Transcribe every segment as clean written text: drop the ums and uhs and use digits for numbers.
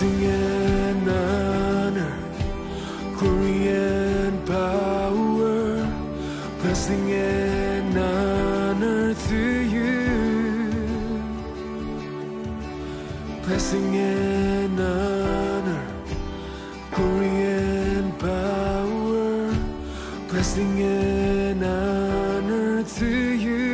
blessing and honor, glory and power, blessing and honor to you, blessing and honor, glory and power, blessing and honor to you.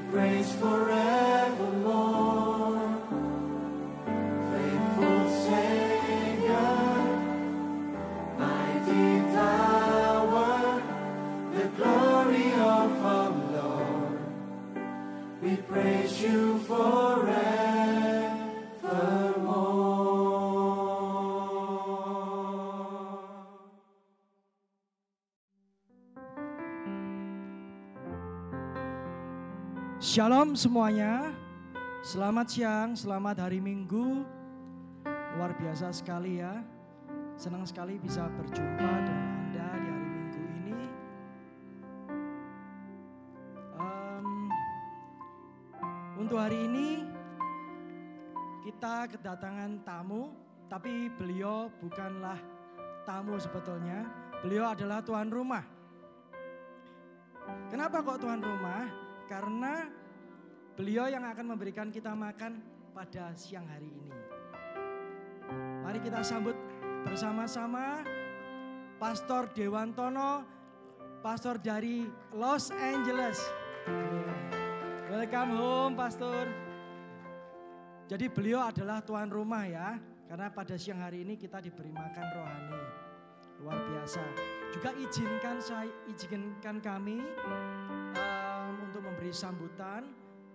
Praise forevermore, faithful Savior, mighty tower, the glory of our Lord. We praise you forevermore. Shalom semuanya, selamat siang, selamat hari Minggu. Luar biasa sekali ya, senang sekali bisa berjumpa dengan Anda di hari Minggu ini. Untuk hari ini kita kedatangan tamu, tapi beliau bukanlah tamu sebetulnya, beliau adalah tuan rumah. Kenapa kok tuan rumah? Karena beliau yang akan memberikan kita makan pada siang hari ini. Mari kita sambut bersama-sama Pastor Dewantono, pastor dari Los Angeles. Welcome home, Pastor. Jadi beliau adalah tuan rumah ya, karena pada siang hari ini kita diberi makan rohani. Luar biasa. Juga izinkan kami untuk memberi sambutan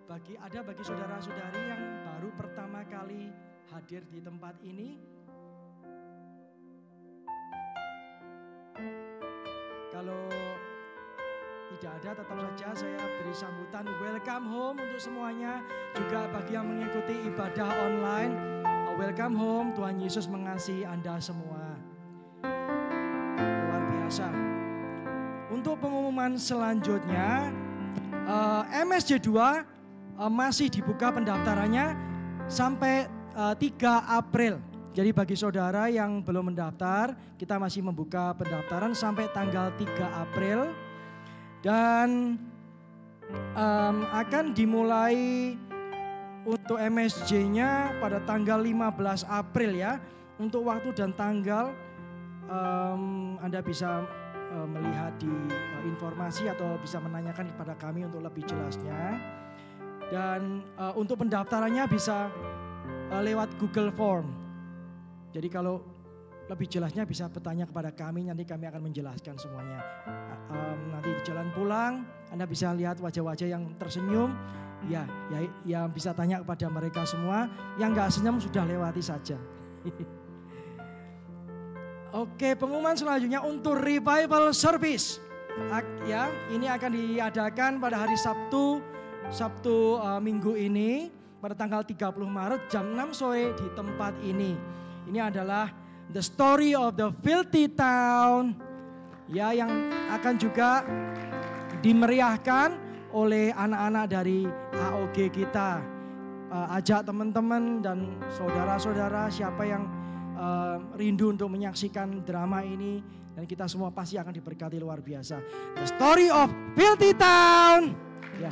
bagi saudara-saudari yang baru pertama kali hadir di tempat ini. Kalau tidak ada, tetap saja saya beri sambutan welcome home untuk semuanya. Juga bagi yang mengikuti ibadah online, welcome home. Tuhan Yesus mengasihi Anda semua. Luar biasa. Untuk pengumuman selanjutnya, MSJ 2 masih dibuka pendaftarannya sampai 3 April. Jadi bagi saudara yang belum mendaftar, kita masih membuka pendaftaran sampai tanggal 3 April. Dan akan dimulai untuk MSJ-nya pada tanggal 15 April ya. Untuk waktu dan tanggal Anda bisa melihat di informasi atau bisa menanyakan kepada kami untuk lebih jelasnya. Dan untuk pendaftarannya bisa lewat Google Form. Jadi kalau lebih jelasnya bisa bertanya kepada kami, nanti kami akan menjelaskan semuanya. Nanti di jalan pulang Anda bisa lihat wajah-wajah yang tersenyum. Ya, yang bisa tanya kepada mereka semua. Yang nggak senyum sudah lewati saja. Oke, pengumuman selanjutnya untuk revival service. Ya, ini akan diadakan pada hari Sabtu Minggu ini pada tanggal 30 Maret jam 6 sore di tempat ini. Ini adalah The Story of the Filthy Town. Ya, yang akan juga dimeriahkan oleh anak-anak dari AOG kita. Ajak teman-teman dan saudara-saudara siapa yang rindu untuk menyaksikan drama ini, dan kita semua pasti akan diberkati luar biasa. The Story of Filthy Town. Ya.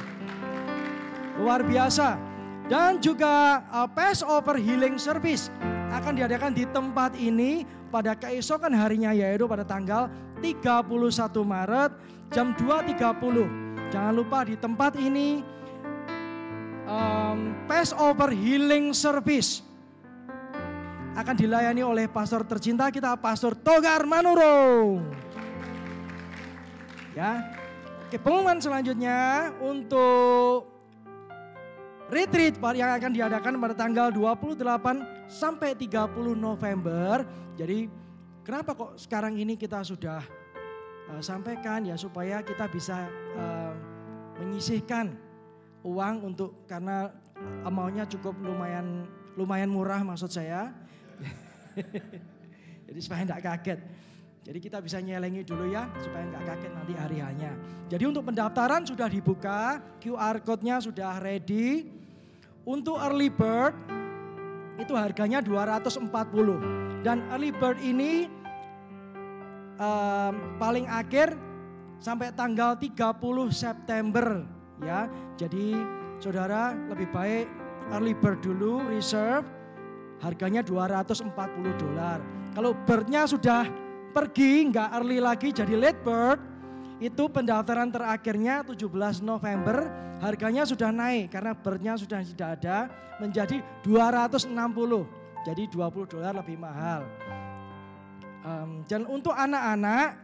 Luar biasa. Dan juga Passover Healing Service akan diadakan di tempat ini pada keesokan harinya, yaitu pada tanggal 31 Maret jam 2.30. Jangan lupa di tempat ini Passover Healing Service akan dilayani oleh pastor tercinta kita, Pastor Togar Manurung. Ya. Oke, pengumuman selanjutnya untuk retreat yang akan diadakan pada tanggal 28 sampai 30 November. Jadi kenapa kok sekarang ini kita sudah sampaikan ya, supaya kita bisa menyisihkan uang untuk, karena amountnya cukup lumayan murah maksud saya. Jadi supaya enggak kaget. Jadi kita bisa nyelengi dulu ya supaya enggak kaget nanti hari hanya. Jadi untuk pendaftaran sudah dibuka, QR code-nya sudah ready. Untuk early bird itu harganya 240. Dan early bird ini paling akhir sampai tanggal 30 September ya. Jadi saudara lebih baik early bird dulu, reserve. Harganya $240. Kalau birdnya sudah pergi, nggak early lagi jadi late bird, itu pendaftaran terakhirnya 17 November, harganya sudah naik karena birdnya sudah tidak ada menjadi 260, jadi $20 lebih mahal. Dan untuk anak-anak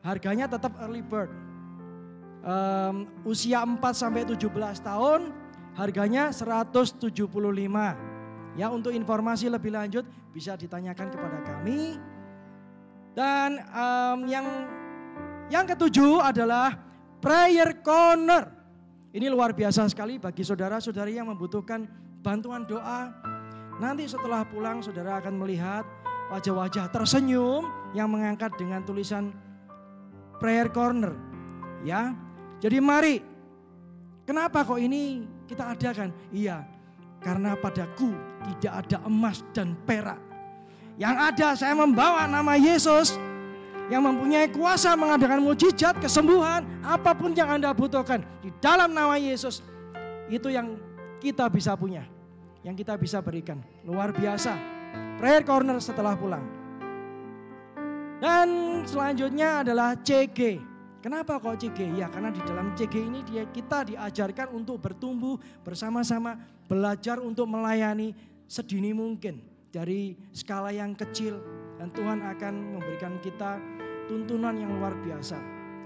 harganya tetap early bird, usia 4-17 tahun harganya 175. Ya, untuk informasi lebih lanjut bisa ditanyakan kepada kami. Dan yang ketujuh adalah prayer corner. Ini luar biasa sekali bagi saudara-saudari yang membutuhkan bantuan doa. Nanti setelah pulang saudara akan melihat wajah-wajah tersenyum yang mengangkat dengan tulisan prayer corner. Ya, jadi mari. Kenapa kok ini kita adakan? Iya, karena padaku tidak ada emas dan perak. Yang ada saya membawa nama Yesus yang mempunyai kuasa mengadakan mujizat, kesembuhan, apapun yang Anda butuhkan. Di dalam nama Yesus itu yang kita bisa punya, yang kita bisa berikan. Luar biasa. Prayer corner setelah pulang. Dan selanjutnya adalah CG. Kenapa kok CG? Ya karena di dalam CG ini kita diajarkan untuk bertumbuh bersama-sama, belajar untuk melayani sedini mungkin. Dari skala yang kecil, dan Tuhan akan memberikan kita tuntunan yang luar biasa.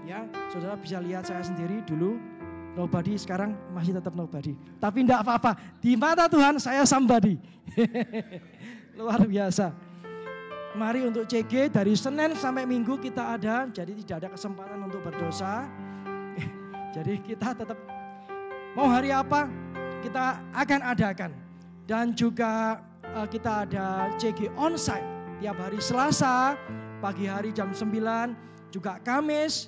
Ya, saudara bisa lihat saya sendiri dulu nobody, sekarang masih tetap nobody. Tapi enggak apa-apa, di mata Tuhan saya somebody. Luar biasa. Mari untuk CG dari Senin sampai Minggu kita ada, jadi tidak ada kesempatan untuk berdosa. Jadi kita tetap mau hari apa kita akan adakan. Dan juga kita ada CG onsite tiap hari Selasa, pagi hari jam 9, juga Kamis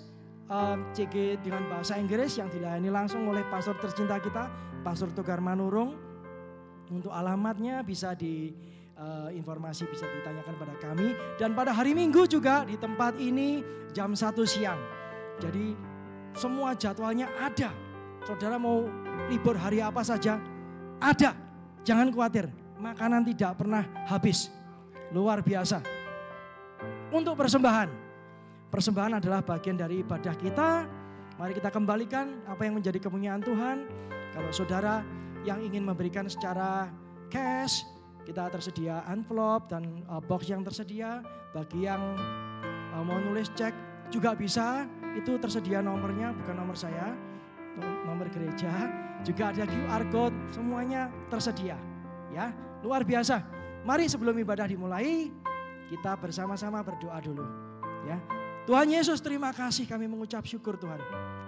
CG dengan bahasa Inggris yang dilayani langsung oleh pastor tercinta kita, Pastor Togar Manurung. Untuk alamatnya bisa informasi bisa ditanyakan pada kami. Dan pada hari Minggu juga di tempat ini jam 1 siang. Jadi semua jadwalnya ada. Saudara mau libur hari apa saja ada, jangan khawatir. Makanan tidak pernah habis. Luar biasa. Untuk persembahan. Persembahan adalah bagian dari ibadah kita. Mari kita kembalikan apa yang menjadi kepunyaan Tuhan. Kalau saudara yang ingin memberikan secara cash, kita tersedia envelope dan box yang tersedia. Bagi yang mau nulis cek juga bisa. Itu tersedia nomornya, bukan nomor saya, nomor gereja. Juga ada QR code, semuanya tersedia. Ya, luar biasa. Mari sebelum ibadah dimulai, kita bersama-sama berdoa dulu. Ya, Tuhan Yesus, terima kasih, kami mengucap syukur Tuhan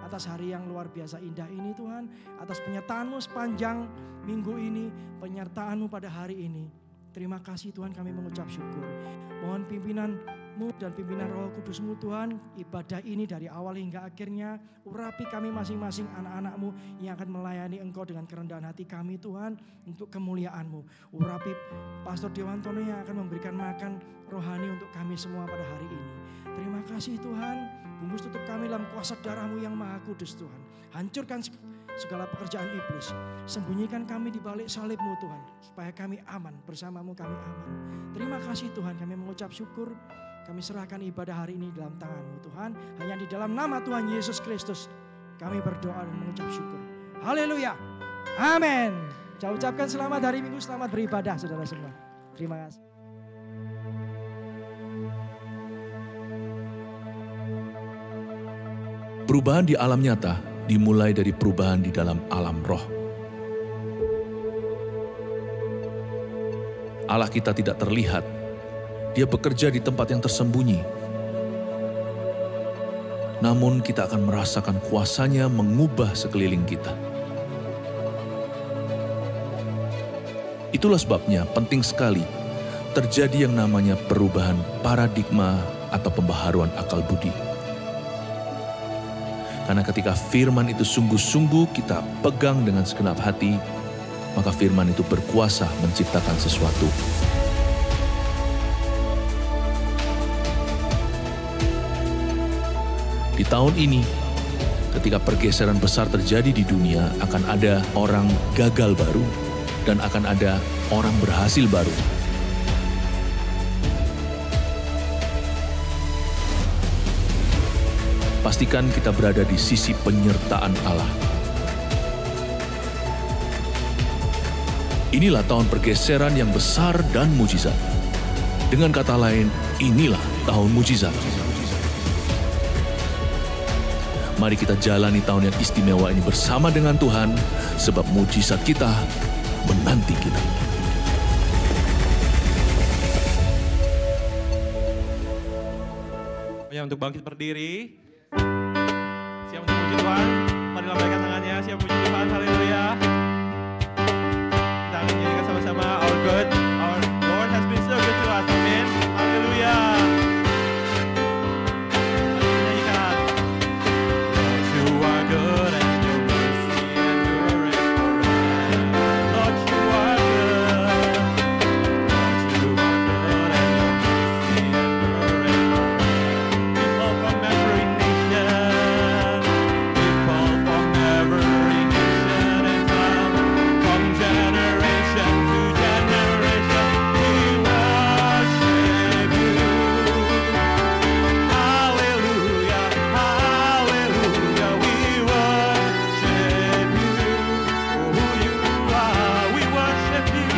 atas hari yang luar biasa indah ini Tuhan, atas penyertaan-Mu sepanjang minggu ini, penyertaan-Mu pada hari ini. Terima kasih Tuhan, kami mengucap syukur. Mohon pimpinan-Mu dan pimpinan Roh Kudus-Mu Tuhan, ibadah ini dari awal hingga akhirnya, urapi kami masing-masing anak-anak-Mu yang akan melayani Engkau dengan kerendahan hati kami Tuhan, untuk kemuliaan-Mu. Urapi Pastor Dewantono yang akan memberikan makan rohani untuk kami semua pada hari ini. Terima kasih Tuhan, bungkus tutup kami dalam kuasa darah-Mu yang maha kudus Tuhan. Hancurkan segala pekerjaan iblis. Sembunyikan kami di balik salib-Mu Tuhan, supaya kami aman, bersama-Mu kami aman. Terima kasih Tuhan, kami mengucap syukur. Kami serahkan ibadah hari ini dalam tangan-Mu Tuhan. Hanya di dalam nama Tuhan Yesus Kristus kami berdoa dan mengucap syukur. Haleluya. Amin. Saya ucapkan selamat hari Minggu, selamat beribadah saudara semua. Terima kasih. Perubahan di alam nyata dimulai dari perubahan di dalam alam roh. Allah kita tidak terlihat. Dia bekerja di tempat yang tersembunyi. Namun kita akan merasakan kuasa-Nya mengubah sekeliling kita. Itulah sebabnya penting sekali terjadi yang namanya perubahan paradigma atau pembaharuan akal budi. Karena ketika firman itu sungguh-sungguh kita pegang dengan segenap hati, maka firman itu berkuasa menciptakan sesuatu. Di tahun ini, ketika pergeseran besar terjadi di dunia, akan ada orang gagal baru dan akan ada orang berhasil baru. Pastikan kita berada di sisi penyertaan Allah. Inilah tahun pergeseran yang besar dan mujizat. Dengan kata lain, inilah tahun mujizat. Mari kita jalani tahun yang istimewa ini bersama dengan Tuhan, sebab mujizat kita menanti kita. Ya, untuk bangkit berdiri. Siap untuk puji Tuhan. Mari lambaikan tangannya. Siap puji Tuhan. Haleluya. Kita akan nyanyikan sama-sama. Our God, our Lord has been so good to us. Amin. Haleluya. Nyanyikan. Lord, you are good and your mercy endureth forever. Lord, you are good. Lord, you are good and your mercy endureth forever. People from every nation, people from every nation and tongue, from generation to generation, we worship you. Hallelujah, hallelujah, we worship you. Who you are, we worship you.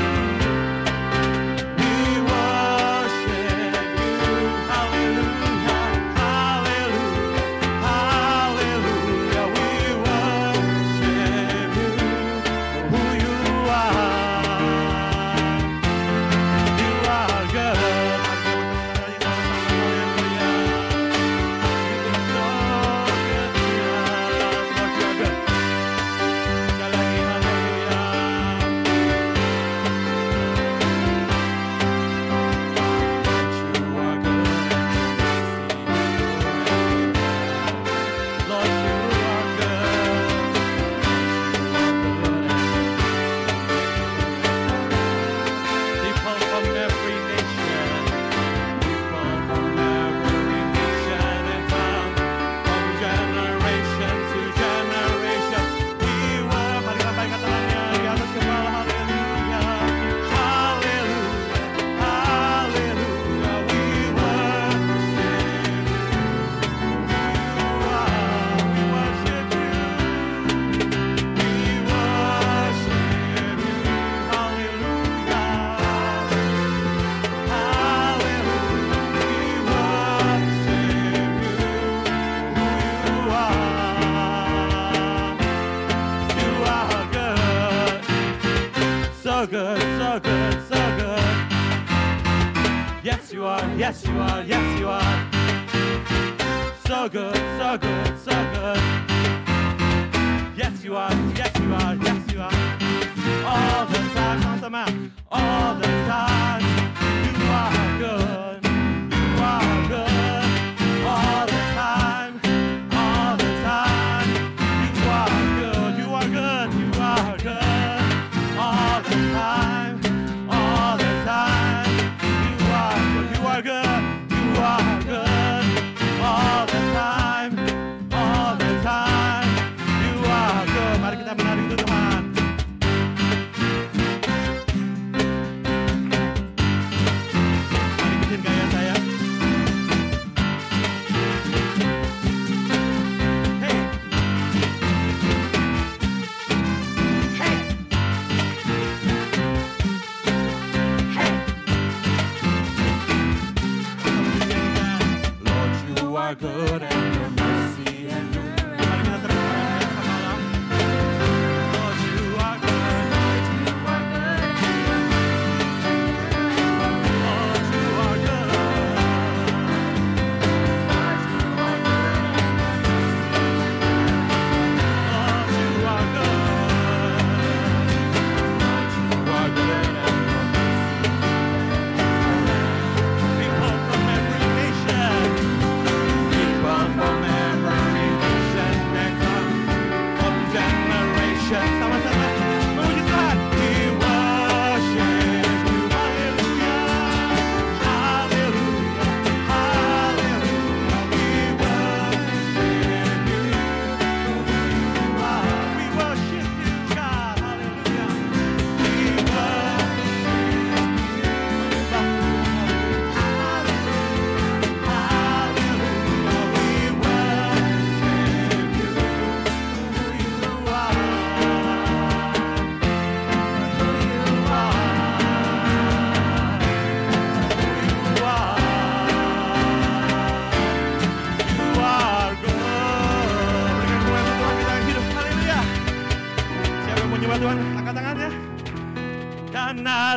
We worship you. Hallelujah, hallelujah, hallelujah, we worship you. Who you are. You are good. Hallelujah. You've been so good to us. Lord, you are good. Sekali lagi, hallelujah. Lord, you are good. People from every nation, people from every nation and tongue, from generation to generation, we were. Mari lambaikan tangannya di atas kepala. Haleluya, haleluya, haleluya, we worship you. We worship you. We worship you. Hallelujah. Hallelujah. We worship you. Who you are good. So good, so good, so good. Yes, you are, yes, you are, yes, you are. So good, so good, so good. Yes, you are, yes, you are, yes, you are. All the time, sama-sama. All the time, you are good. You are good. All the time, all the time, you are good. You are good. You are good. All the time, all the time, you are good. You are good. You are good. All the time, all the time, you are good. Mari kita menari untuk Tuhan. Mari bikin gaya saya. Hey. Hey. Hey.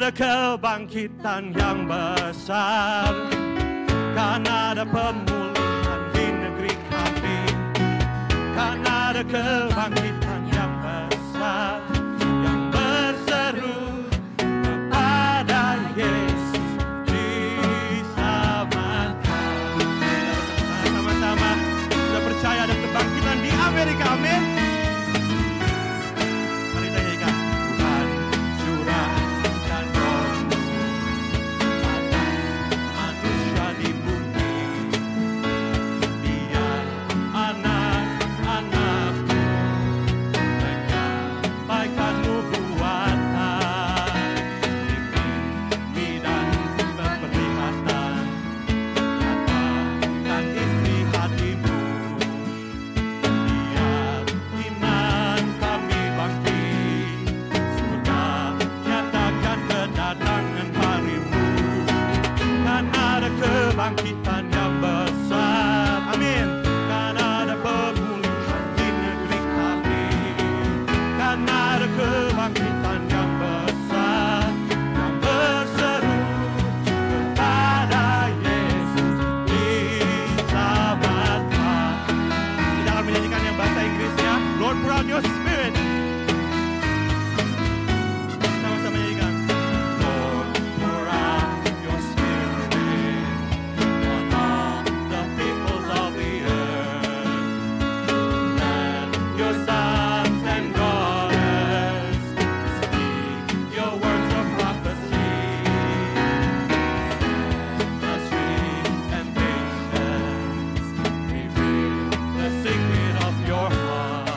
ada kebangkitan yang besar, kan ada pemulihan di negeri kami, kan ada kebangkitan yang besar, yang berseru kepada Yesus diselamatkan. Sama-sama kita percaya ada kebangkitan di Amerika, amin. Mari kita nyanyikan. Tuhan curahkan roh-Mu atas manusia di bumi, biar anak-anak-Mu menyampaikan nubuatan, mimpi dan penglihatan, katakan isi hati-Mu, biar iman kami bangkit, surga nyatakan kedatangan hari-Mu, kan ada kebangkitan yang besar, amin, kan ada pemulihan di negeri kami, kan ada kebangkitan yang besar, yang berseru kepada Yesus diselamatkan. Kita akan menyanyikan yang bahasa Inggrisnya, Lord pour out your spirit. Sama-sama nyanyikan. Lord pour out your spirit on all the peoples of the earth. Let your sons and daughters speak your words of prophecy. The streets and nations reveal the secret of your heart.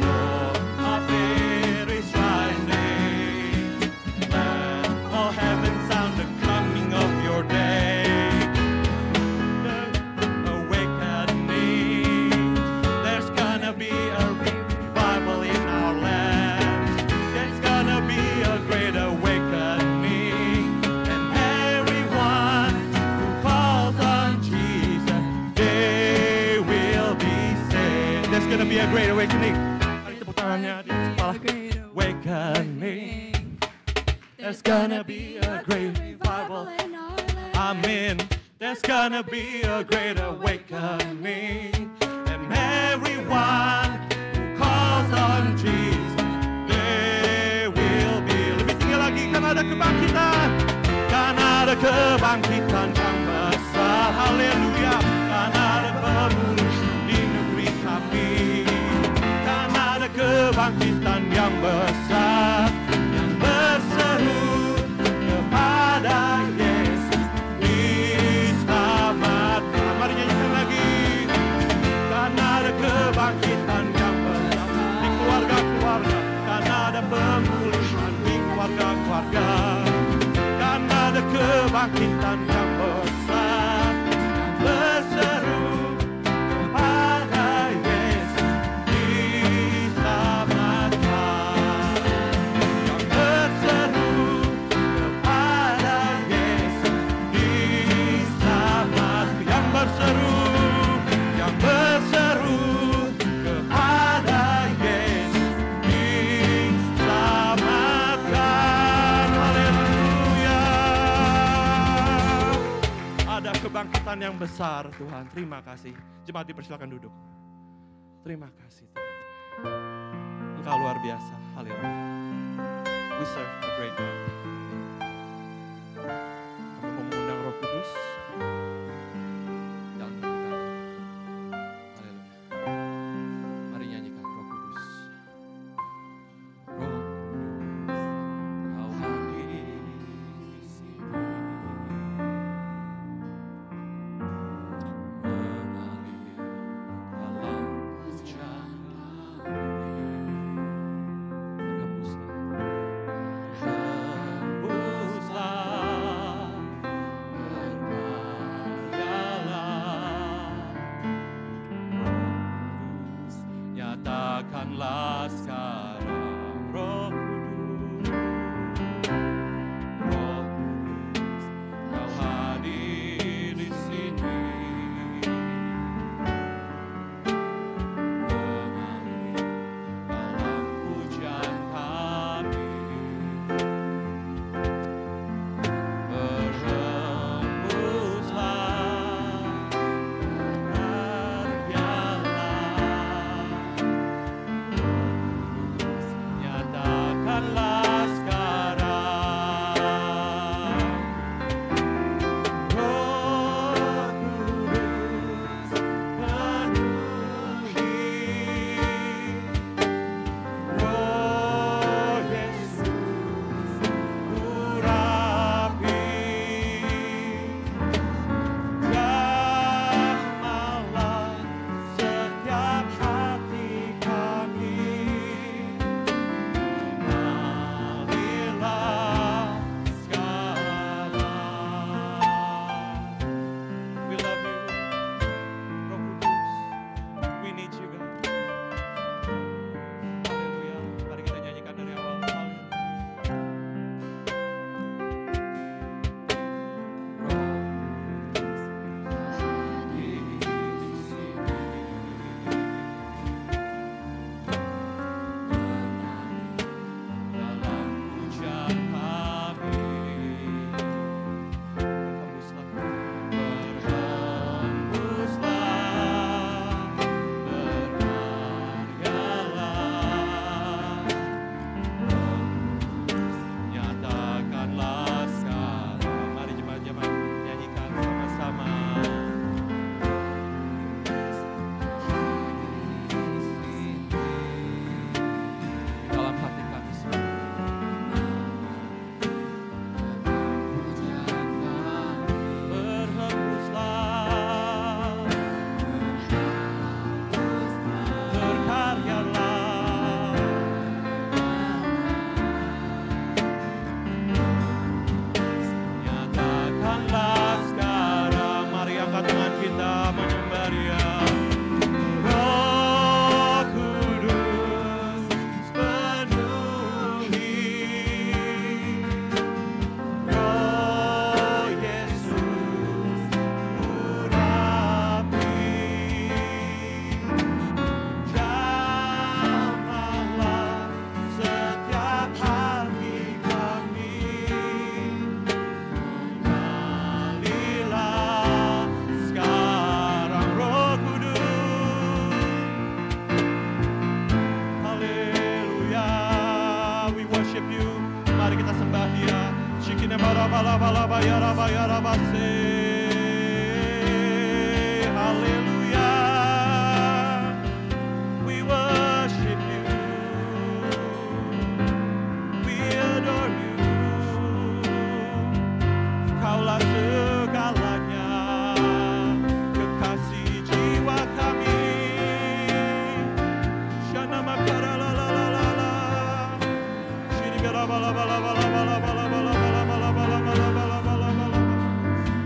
Lord, our fear is rising. Let all heaven sound the coming of your day. Awakening. There's gonna be a revival in our land. There's gonna be a great awakening. And everyone who calls on Jesus, they will be saved. There's gonna be a great awakening. Mari tepuk tangannya di kepala. Awakening. There's gonna be a great revival. Amen. There's gonna be a great awakening. And everyone who calls on Jesus, they will be. Lebih tinggi lagi, kan ada kebangkitan. Kan ada kebangkitan yang besar. Haleluya. Kan ada pemulihan di negeri kami. Kan ada kebangkitan yang besar, yang berseru kepada Yesus diselamatkan. Mari nyanyikan lagi. Kan ada kebangkitan yang besar di keluarga-keluarga, kan ada pemulihan di keluarga-keluarga, kan ada kebangkitan yang besar, yang berseru kepada Yesus diselamatkan, yang berseru kepada Yesus diselamatkan, yang berseru kepada Yesus diselamatkan. Haleluya. Ada kebangkitan yang besar, Tuhan. Terima kasih. Jemaat dipersilakan duduk. Terima kasih, Tuhan. Engkau luar biasa. Haleluya. We serve a great God. Kami mau mengundang Roh Kudus dalam hati kami. Haleluya. Mari nyanyikan Roh Kudus. Roh Kudus, kau hadir di sini. Mengalir dalam hujan kami. Berhembuslah. Hallelujah. We worship you. We adore you. Kaulah segalanya, kekasih jiwa kami. Shana makara la la la la la. Shiri bala bala bala bala bala bala bala bala bala bala bala bala bala bala.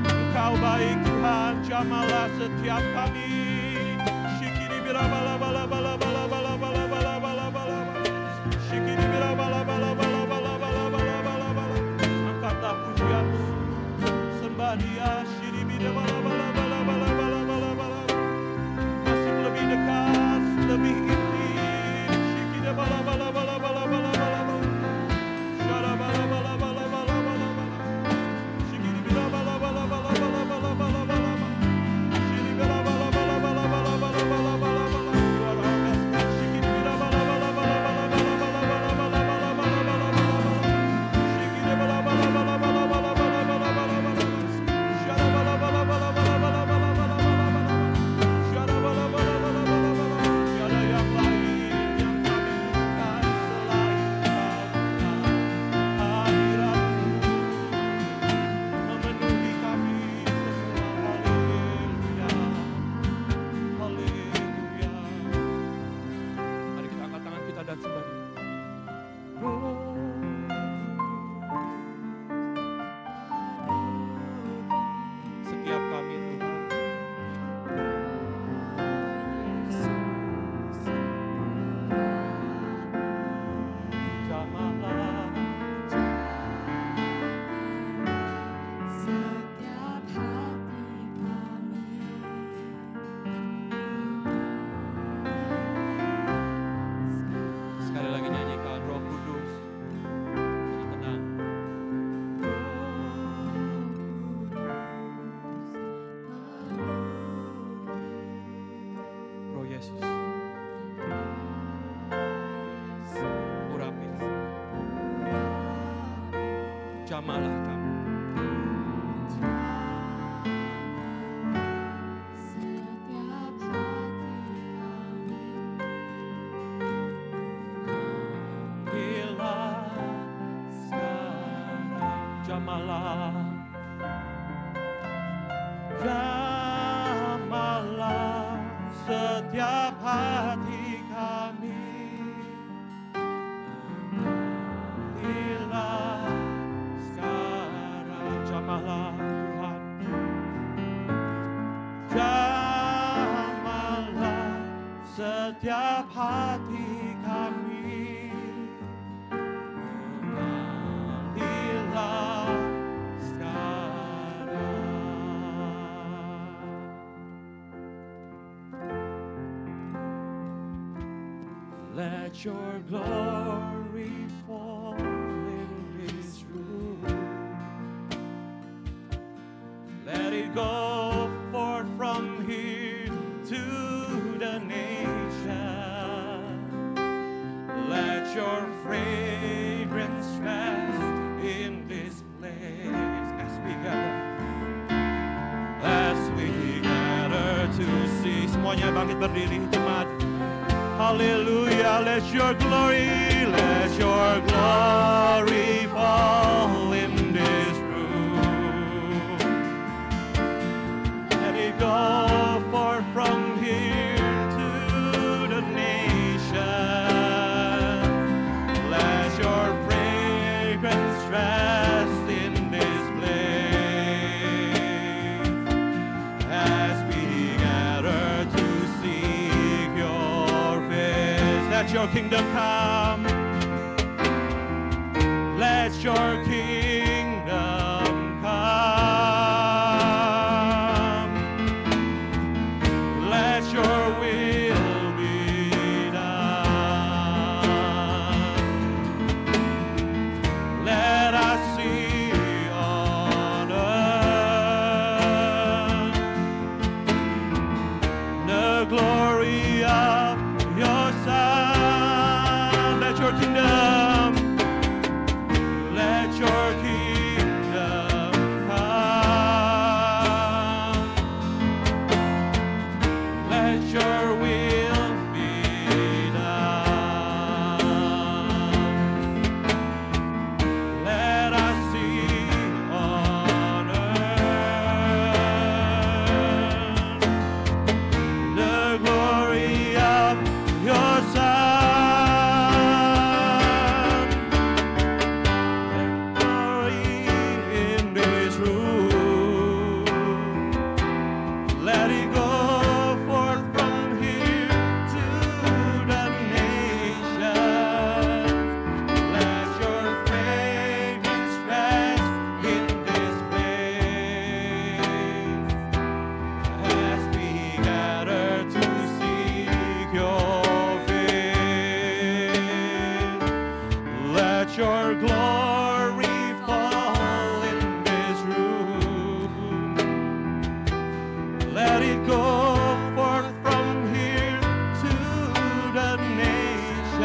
Engkau baik Tuhan, jamalah setiap kami. Shikiri bala bala bala bala bala bala bala bala bala bala. Shikiri bala bala bala bala bala bala bala bala bala. Angkatlah pujianmu, sembah Dia. Shiri bala bala bala bala bala bala bala. Masih lebih dekat, lebih intim. Shikiri bala bala bala bala bala bala bala. Shara bala bala bala bala bala bala. Shikiri bala bala bala bala bala bala bala bala. Shiri bala bala bala bala bala bala bala bala bala. You are our best friend. Shikiri bala bala bala bala bala bala bala bala bala bala bala bala bala. Shikiri bala bala bala bala bala bala bala bala bala. Shara bala bala bala bala bala bala bala bala. Shara bala bala bala bala bala. Tiada yang lain yang kami bukan selain hadirat-Mu memenuhi kami semua. Haleluya, haleluya. Mari kita angkat tangan kita dan sembah Dia. Setiap kami Tuhan, jamalah setiap hati kami. sekali lagi nyanyikan Roh Kudus. Tenang. Roh Yesus, urapi, jamalah kami. Setiap hati kami. Bila sekarang jamalah, jamalah setiap hati kami. Bila sekarang jamalah Tuhan, jamalah setiap hati kami. Mengambillah sekarang. Let your glory fall in this room. Let it go forth from here to the nation. Let your fragrance rest in this place as we gather to see. Semuanya bangkit berdiri jemaat. Hallelujah, let your glory fall in this room. Let it go forth from here to the nation. Let your fragrance rest in this place as we gather to seek your face. Let your kingdom come. Let your kingdom come. Let your will be done. Let us see on earth the glory of your Son. Let your kingdom, let your kingdom we go forth from here to the nations.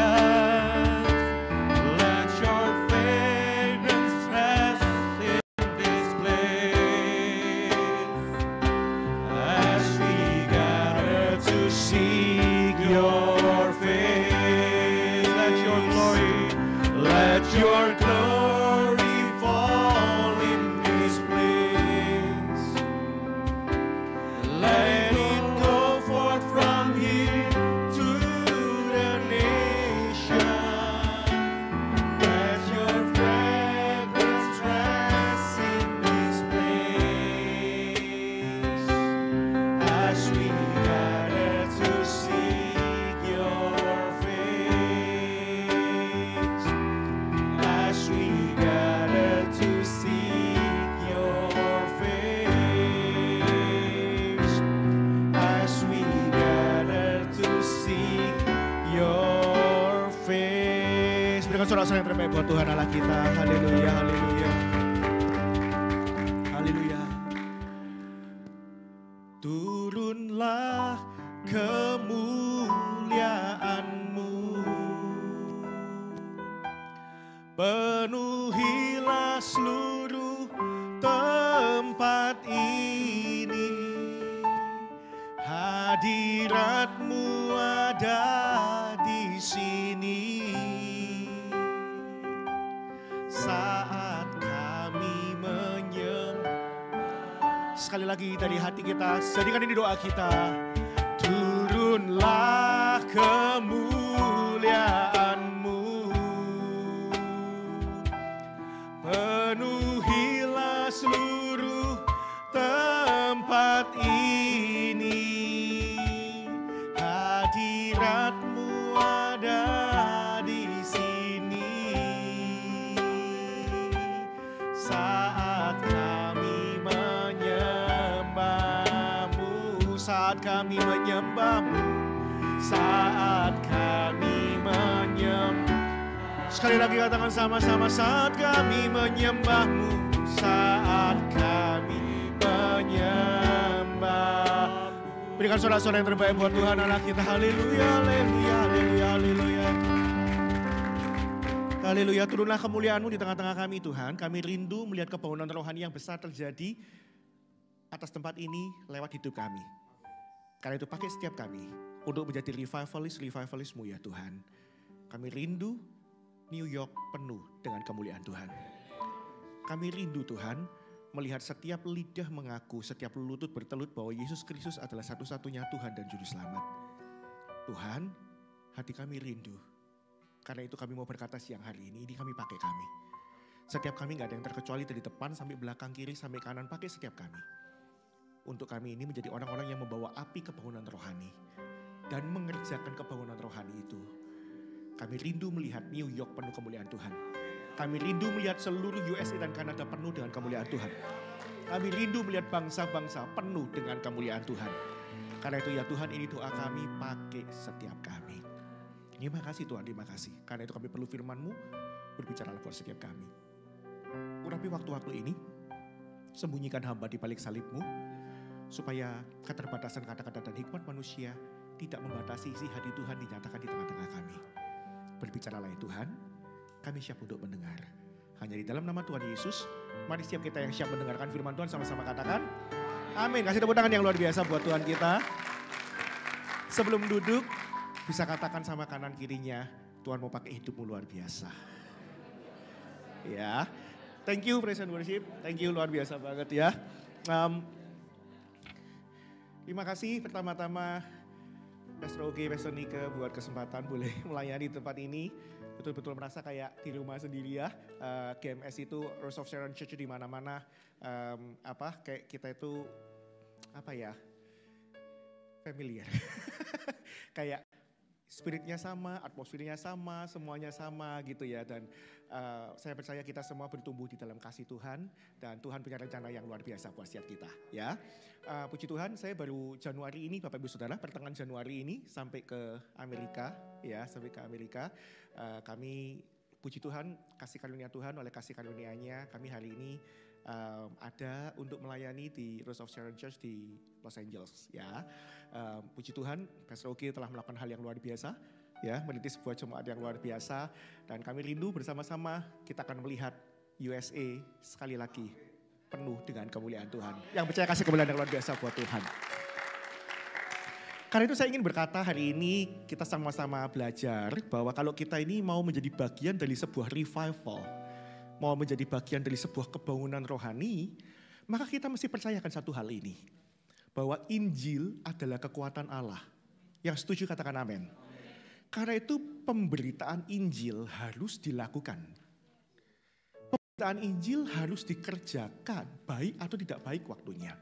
Let your fragrance rest in this place as we gather to seek your face. Let your glory fall in this place. Let it go forth from here to the nation. Let your fragrance rest in this place as we gather to seek your face. As we gather to seek your face. As we gather to seek your face. Berikan sorak-sorai yang terbaik buat Tuhan Allah kita. Haleluya, haleluya. Haleluya. Turunlah kemuliaan-Mu, penuhilah seluruh tempat ini. Hadirat-Mu ada di sini. Saat kami menyembah, sekali lagi dari hati kita, jadikan ini doa kita. Turunlah kemuliaan-Mu, penuhilah seluruh tempat ini. Hadirat-Mu ada di sini. Saat kami menyembah-Mu, saat kami menyembah-Mu, saat kami menyembah. Sekali lagi katakan sama-sama, saat kami menyembah-Mu, saat kami menyembah. Berikan sorak-sorai yang terbaik buat Tuhan Allah kita. Haleluya, haleluya, haleluya, haleluya. Haleluya, turunlah kemuliaan-Mu di tengah-tengah kami Tuhan. Kami rindu melihat kebangunan rohani yang besar terjadi atas tempat ini lewat hidup kami. Karena itu pakai setiap kami untuk menjadi revivalist-mu ya Tuhan. Kami rindu New York penuh dengan kemuliaan Tuhan. Kami rindu Tuhan melihat setiap lidah mengaku, setiap lutut bertelut bahwa Yesus Kristus adalah satu-satunya Tuhan dan Juru Selamat. Tuhan, hati kami rindu. Karena itu kami mau berkata siang hari ini kami pakai kami. Setiap kami gak ada yang terkecuali dari depan sampai belakang, kiri sampai kanan, pakai setiap kami. Untuk kami ini menjadi orang-orang yang membawa api kebangunan rohani. Dan mengerjakan kebangunan rohani itu. Kami rindu melihat New York penuh kemuliaan Tuhan. Kami rindu melihat seluruh USA dan Kanada penuh dengan kemuliaan Tuhan. Kami rindu melihat bangsa-bangsa penuh dengan kemuliaan Tuhan. Karena itu ya Tuhan, ini doa kami, pakai setiap kami. Terima kasih Tuhan, terima kasih. Karena itu kami perlu firman-Mu, berbicaralah buat setiap kami. Urapi waktu-waktu ini, sembunyikan hamba di balik salib-Mu, supaya keterbatasan kata-kata dan hikmat manusia tidak membatasi isi hati Tuhan dinyatakan di tengah-tengah kami. Berbicaralah ya Tuhan, kami siap untuk mendengar. Hanya di dalam nama Tuhan Yesus, mari setiap kita yang siap mendengarkan firman Tuhan sama-sama katakan, amin. Kasih tepuk tangan yang luar biasa buat Tuhan kita. Sebelum duduk, bisa katakan sama kanan kirinya, Tuhan mau pakai hidupmu luar biasa. Ya, thank you praise and worship, thank you luar biasa banget ya. Terima kasih pertama-tama Pastor Oge, Pastor Nike buat kesempatan boleh melayani tempat ini. Betul-betul merasa kayak di rumah sendiri ya. GMS itu Rose of Sharon Church di mana-mana. Kayak kita itu familiar. Kayak spiritnya sama, atmosfernya sama, semuanya sama gitu ya. Dan saya percaya kita semua bertumbuh di dalam kasih Tuhan. Dan Tuhan punya rencana yang luar biasa buat setiap kita ya. Puji Tuhan, saya baru Januari ini Bapak Ibu Saudara, pertengahan Januari ini sampai ke Amerika ya, kami puji Tuhan, kasih karunia Tuhan oleh kasih karunia-Nya, kami hari ini ada untuk melayani di Rose of Sharon Church di Los Angeles ya. Puji Tuhan, Pastor Oki telah melakukan hal yang luar biasa ya, meniti sebuah jemaat yang luar biasa, dan kami rindu bersama-sama kita akan melihat USA sekali lagi penuh dengan kemuliaan Tuhan. Yang percaya kasih kemuliaan yang luar biasa buat Tuhan. Karena itu saya ingin berkata hari ini kita sama-sama belajar bahwa kalau kita ini mau menjadi bagian dari sebuah revival, mau menjadi bagian dari sebuah kebangunan rohani, maka kita mesti percayakan satu hal ini. Bahwa Injil adalah kekuatan Allah. Yang setuju katakan amin. Karena itu pemberitaan Injil harus dilakukan. Pemberitaan Injil harus dikerjakan, baik atau tidak baik waktunya.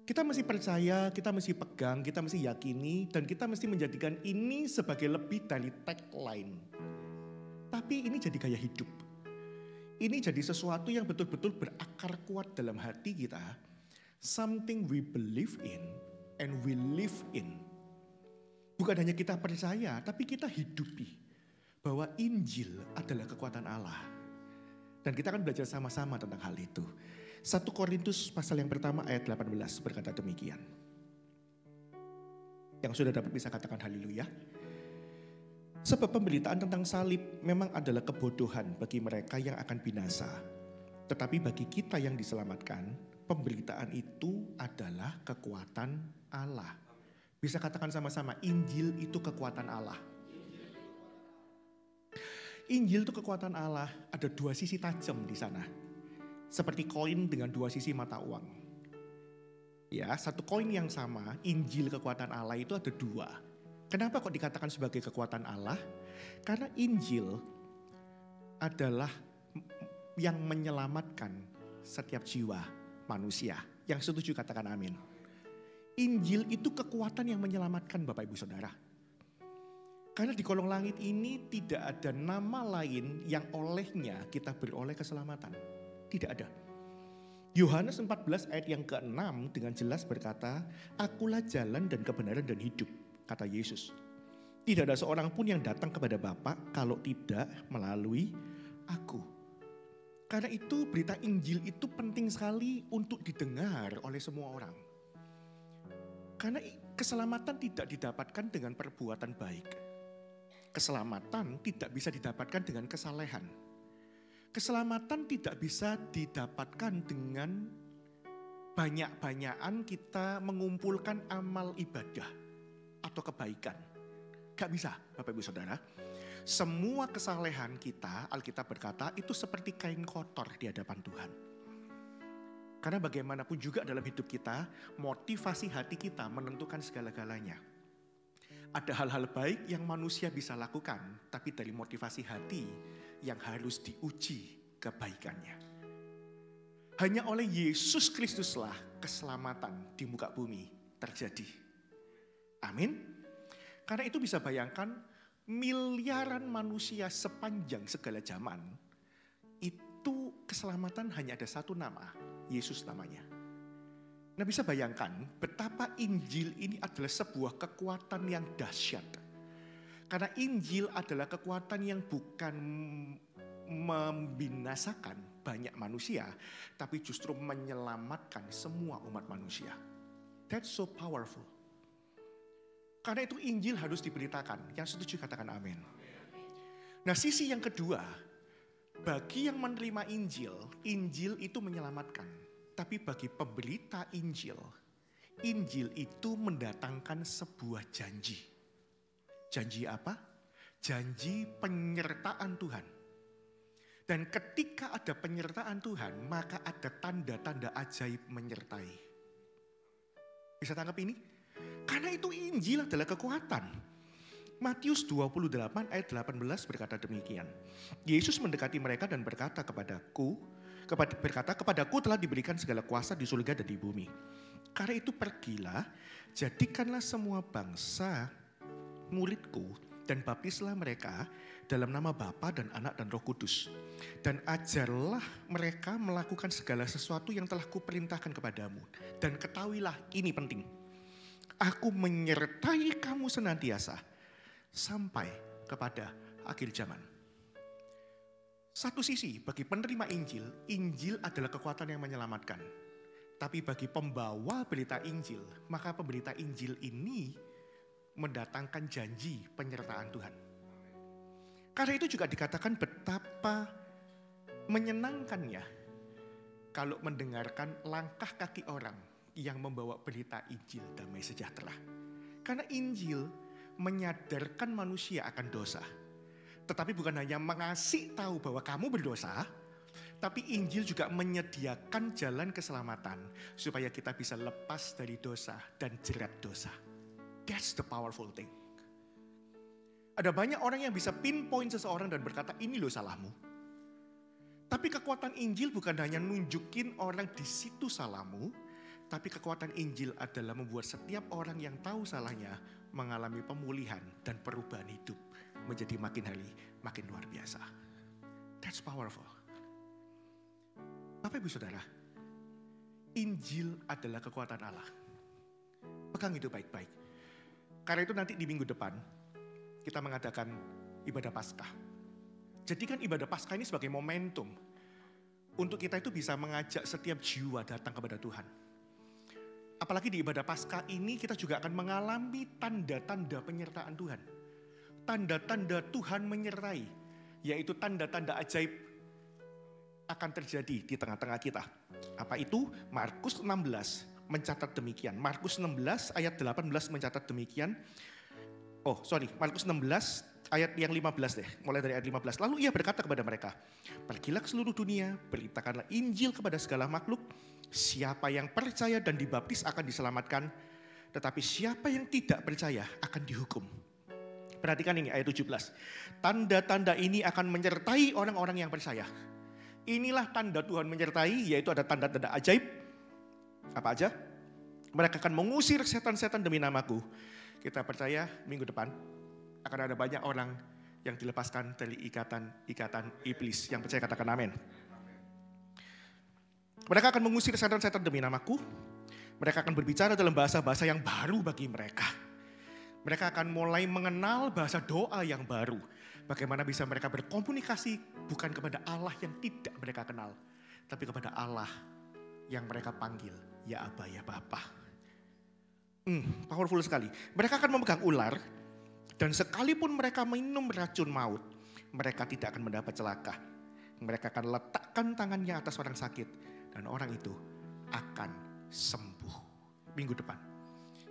Kita mesti percaya, kita mesti pegang, kita mesti yakini, dan kita mesti menjadikan ini sebagai lebih dari tagline. Tapi ini jadi gaya hidup. Ini jadi sesuatu yang betul-betul berakar kuat dalam hati kita. Something we believe in and we live in. Bukan hanya kita percaya, tapi kita hidupi bahwa Injil adalah kekuatan Allah. Dan kita akan belajar sama-sama tentang hal itu. 1 Korintus pasal yang pertama ayat 18 berkata demikian. Yang sudah dapat bisa katakan haleluya. Sebab pemberitaan tentang salib memang adalah kebodohan bagi mereka yang akan binasa. Tetapi bagi kita yang diselamatkan, pemberitaan itu adalah kekuatan Allah. Bisa katakan sama-sama, Injil itu kekuatan Allah. Injil itu kekuatan Allah, ada dua sisi tajam di sana. Seperti koin dengan dua sisi mata uang. Ya, satu koin yang sama, Injil kekuatan Allah itu ada dua. Kenapa kok dikatakan sebagai kekuatan Allah? Karena Injil adalah yang menyelamatkan setiap jiwa manusia. Yang setuju katakan amin. Injil itu kekuatan yang menyelamatkan Bapak Ibu Saudara. Karena di kolong langit ini tidak ada nama lain yang olehnya kita beroleh keselamatan. Tidak ada. Yohanes 14 ayat yang ke-6 dengan jelas berkata, "Akulah jalan dan kebenaran dan hidup," kata Yesus. Tidak ada seorang pun yang datang kepada Bapa kalau tidak melalui aku. Karena itu berita Injil itu penting sekali untuk didengar oleh semua orang. Karena keselamatan tidak didapatkan dengan perbuatan baik. Keselamatan tidak bisa didapatkan dengan kesalehan. Keselamatan tidak bisa didapatkan dengan banyak-banyakan kita mengumpulkan amal ibadah atau kebaikan. Gak bisa, Bapak Ibu Saudara. Semua kesalehan kita, Alkitab berkata, itu seperti kain kotor di hadapan Tuhan. Karena bagaimanapun juga dalam hidup kita, motivasi hati kita menentukan segala-galanya. Ada hal-hal baik yang manusia bisa lakukan, tapi dari motivasi hati yang harus diuji kebaikannya. Hanya oleh Yesus Kristuslah keselamatan di muka bumi terjadi. Amin. Karena itu bisa bayangkan miliaran manusia sepanjang segala zaman, itu keselamatan hanya ada satu nama, Yesus namanya. Nah, bisa bayangkan betapa Injil ini adalah sebuah kekuatan yang dahsyat. Karena Injil adalah kekuatan yang bukan membinasakan banyak manusia, tapi justru menyelamatkan semua umat manusia. That's so powerful. Karena itu Injil harus diberitakan. Yang setuju katakan amin. Nah, sisi yang kedua, bagi yang menerima Injil, Injil itu menyelamatkan. Tapi bagi pemberita Injil, Injil itu mendatangkan sebuah janji. Janji apa? Janji penyertaan Tuhan. Dan ketika ada penyertaan Tuhan, maka ada tanda-tanda ajaib menyertai. Bisa tangkap ini? Karena itu Injil adalah kekuatan. Matius 28 ayat 18 berkata demikian. Yesus mendekati mereka dan berkata kepadaku telah diberikan segala kuasa di surga dan di bumi. Karena itu pergilah, jadikanlah semua bangsa muridku dan baptislah mereka dalam nama Bapa dan Anak dan Roh Kudus. Dan ajarlah mereka melakukan segala sesuatu yang telah kuperintahkan kepadamu. Dan ketahuilah, ini penting, aku menyertai kamu senantiasa sampai kepada akhir zaman. Satu sisi bagi penerima Injil, Injil adalah kekuatan yang menyelamatkan. Tapi bagi pembawa berita Injil, maka pemberita Injil ini mendatangkan janji penyertaan Tuhan. Karena itu juga dikatakan betapa menyenangkannya kalau mendengarkan langkah kaki orang yang membawa berita Injil damai sejahtera. Karena Injil menyadarkan manusia akan dosa. Tetapi bukan hanya mengasih tahu bahwa kamu berdosa, tapi Injil juga menyediakan jalan keselamatan supaya kita bisa lepas dari dosa dan jerat dosa. That's the powerful thing. Ada banyak orang yang bisa pinpoint seseorang dan berkata, ini loh salahmu. Tapi kekuatan Injil bukan hanya nunjukin orang di situ salahmu, tapi kekuatan Injil adalah membuat setiap orang yang tahu salahnya mengalami pemulihan dan perubahan hidup menjadi makin hari makin luar biasa. That's powerful. Bapak Ibu Saudara, Injil adalah kekuatan Allah. Pegang itu baik-baik. Karena itu nanti di minggu depan kita mengadakan ibadah Paskah. Jadikan ibadah Paskah ini sebagai momentum untuk kita itu bisa mengajak setiap jiwa datang kepada Tuhan. Apalagi di ibadah Paskah ini kita juga akan mengalami tanda-tanda penyertaan Tuhan. Tanda-tanda Tuhan menyertai, yaitu tanda-tanda ajaib akan terjadi di tengah-tengah kita. Apa itu? Markus 16 mencatat demikian. Markus 16 ayat 18 mencatat demikian. Markus 16 ayat yang 15 deh, mulai dari ayat 15. Lalu ia berkata kepada mereka, pergilah ke seluruh dunia, beritakanlah Injil kepada segala makhluk. Siapa yang percaya dan dibaptis akan diselamatkan, tetapi siapa yang tidak percaya akan dihukum. Perhatikan ini ayat 17. Tanda-tanda ini akan menyertai orang-orang yang percaya. Inilah tanda Tuhan menyertai, yaitu ada tanda-tanda ajaib. Apa aja? Mereka akan mengusir setan-setan demi namaku. Kita percaya minggu depan akan ada banyak orang yang dilepaskan dari ikatan iblis. Yang percaya katakan amin. Mereka akan mengusir setan-setan demi namaku. Mereka akan berbicara dalam bahasa-bahasa yang baru bagi mereka. Mereka akan mulai mengenal bahasa doa yang baru. Bagaimana bisa mereka berkomunikasi bukan kepada Allah yang tidak mereka kenal, tapi kepada Allah yang mereka panggil, ya Aba, ya Bapa. Powerful sekali. Mereka akan memegang ular, dan sekalipun mereka minum racun maut, mereka tidak akan mendapat celaka. Mereka akan letakkan tangannya atas orang sakit, dan orang itu akan sembuh. Minggu depan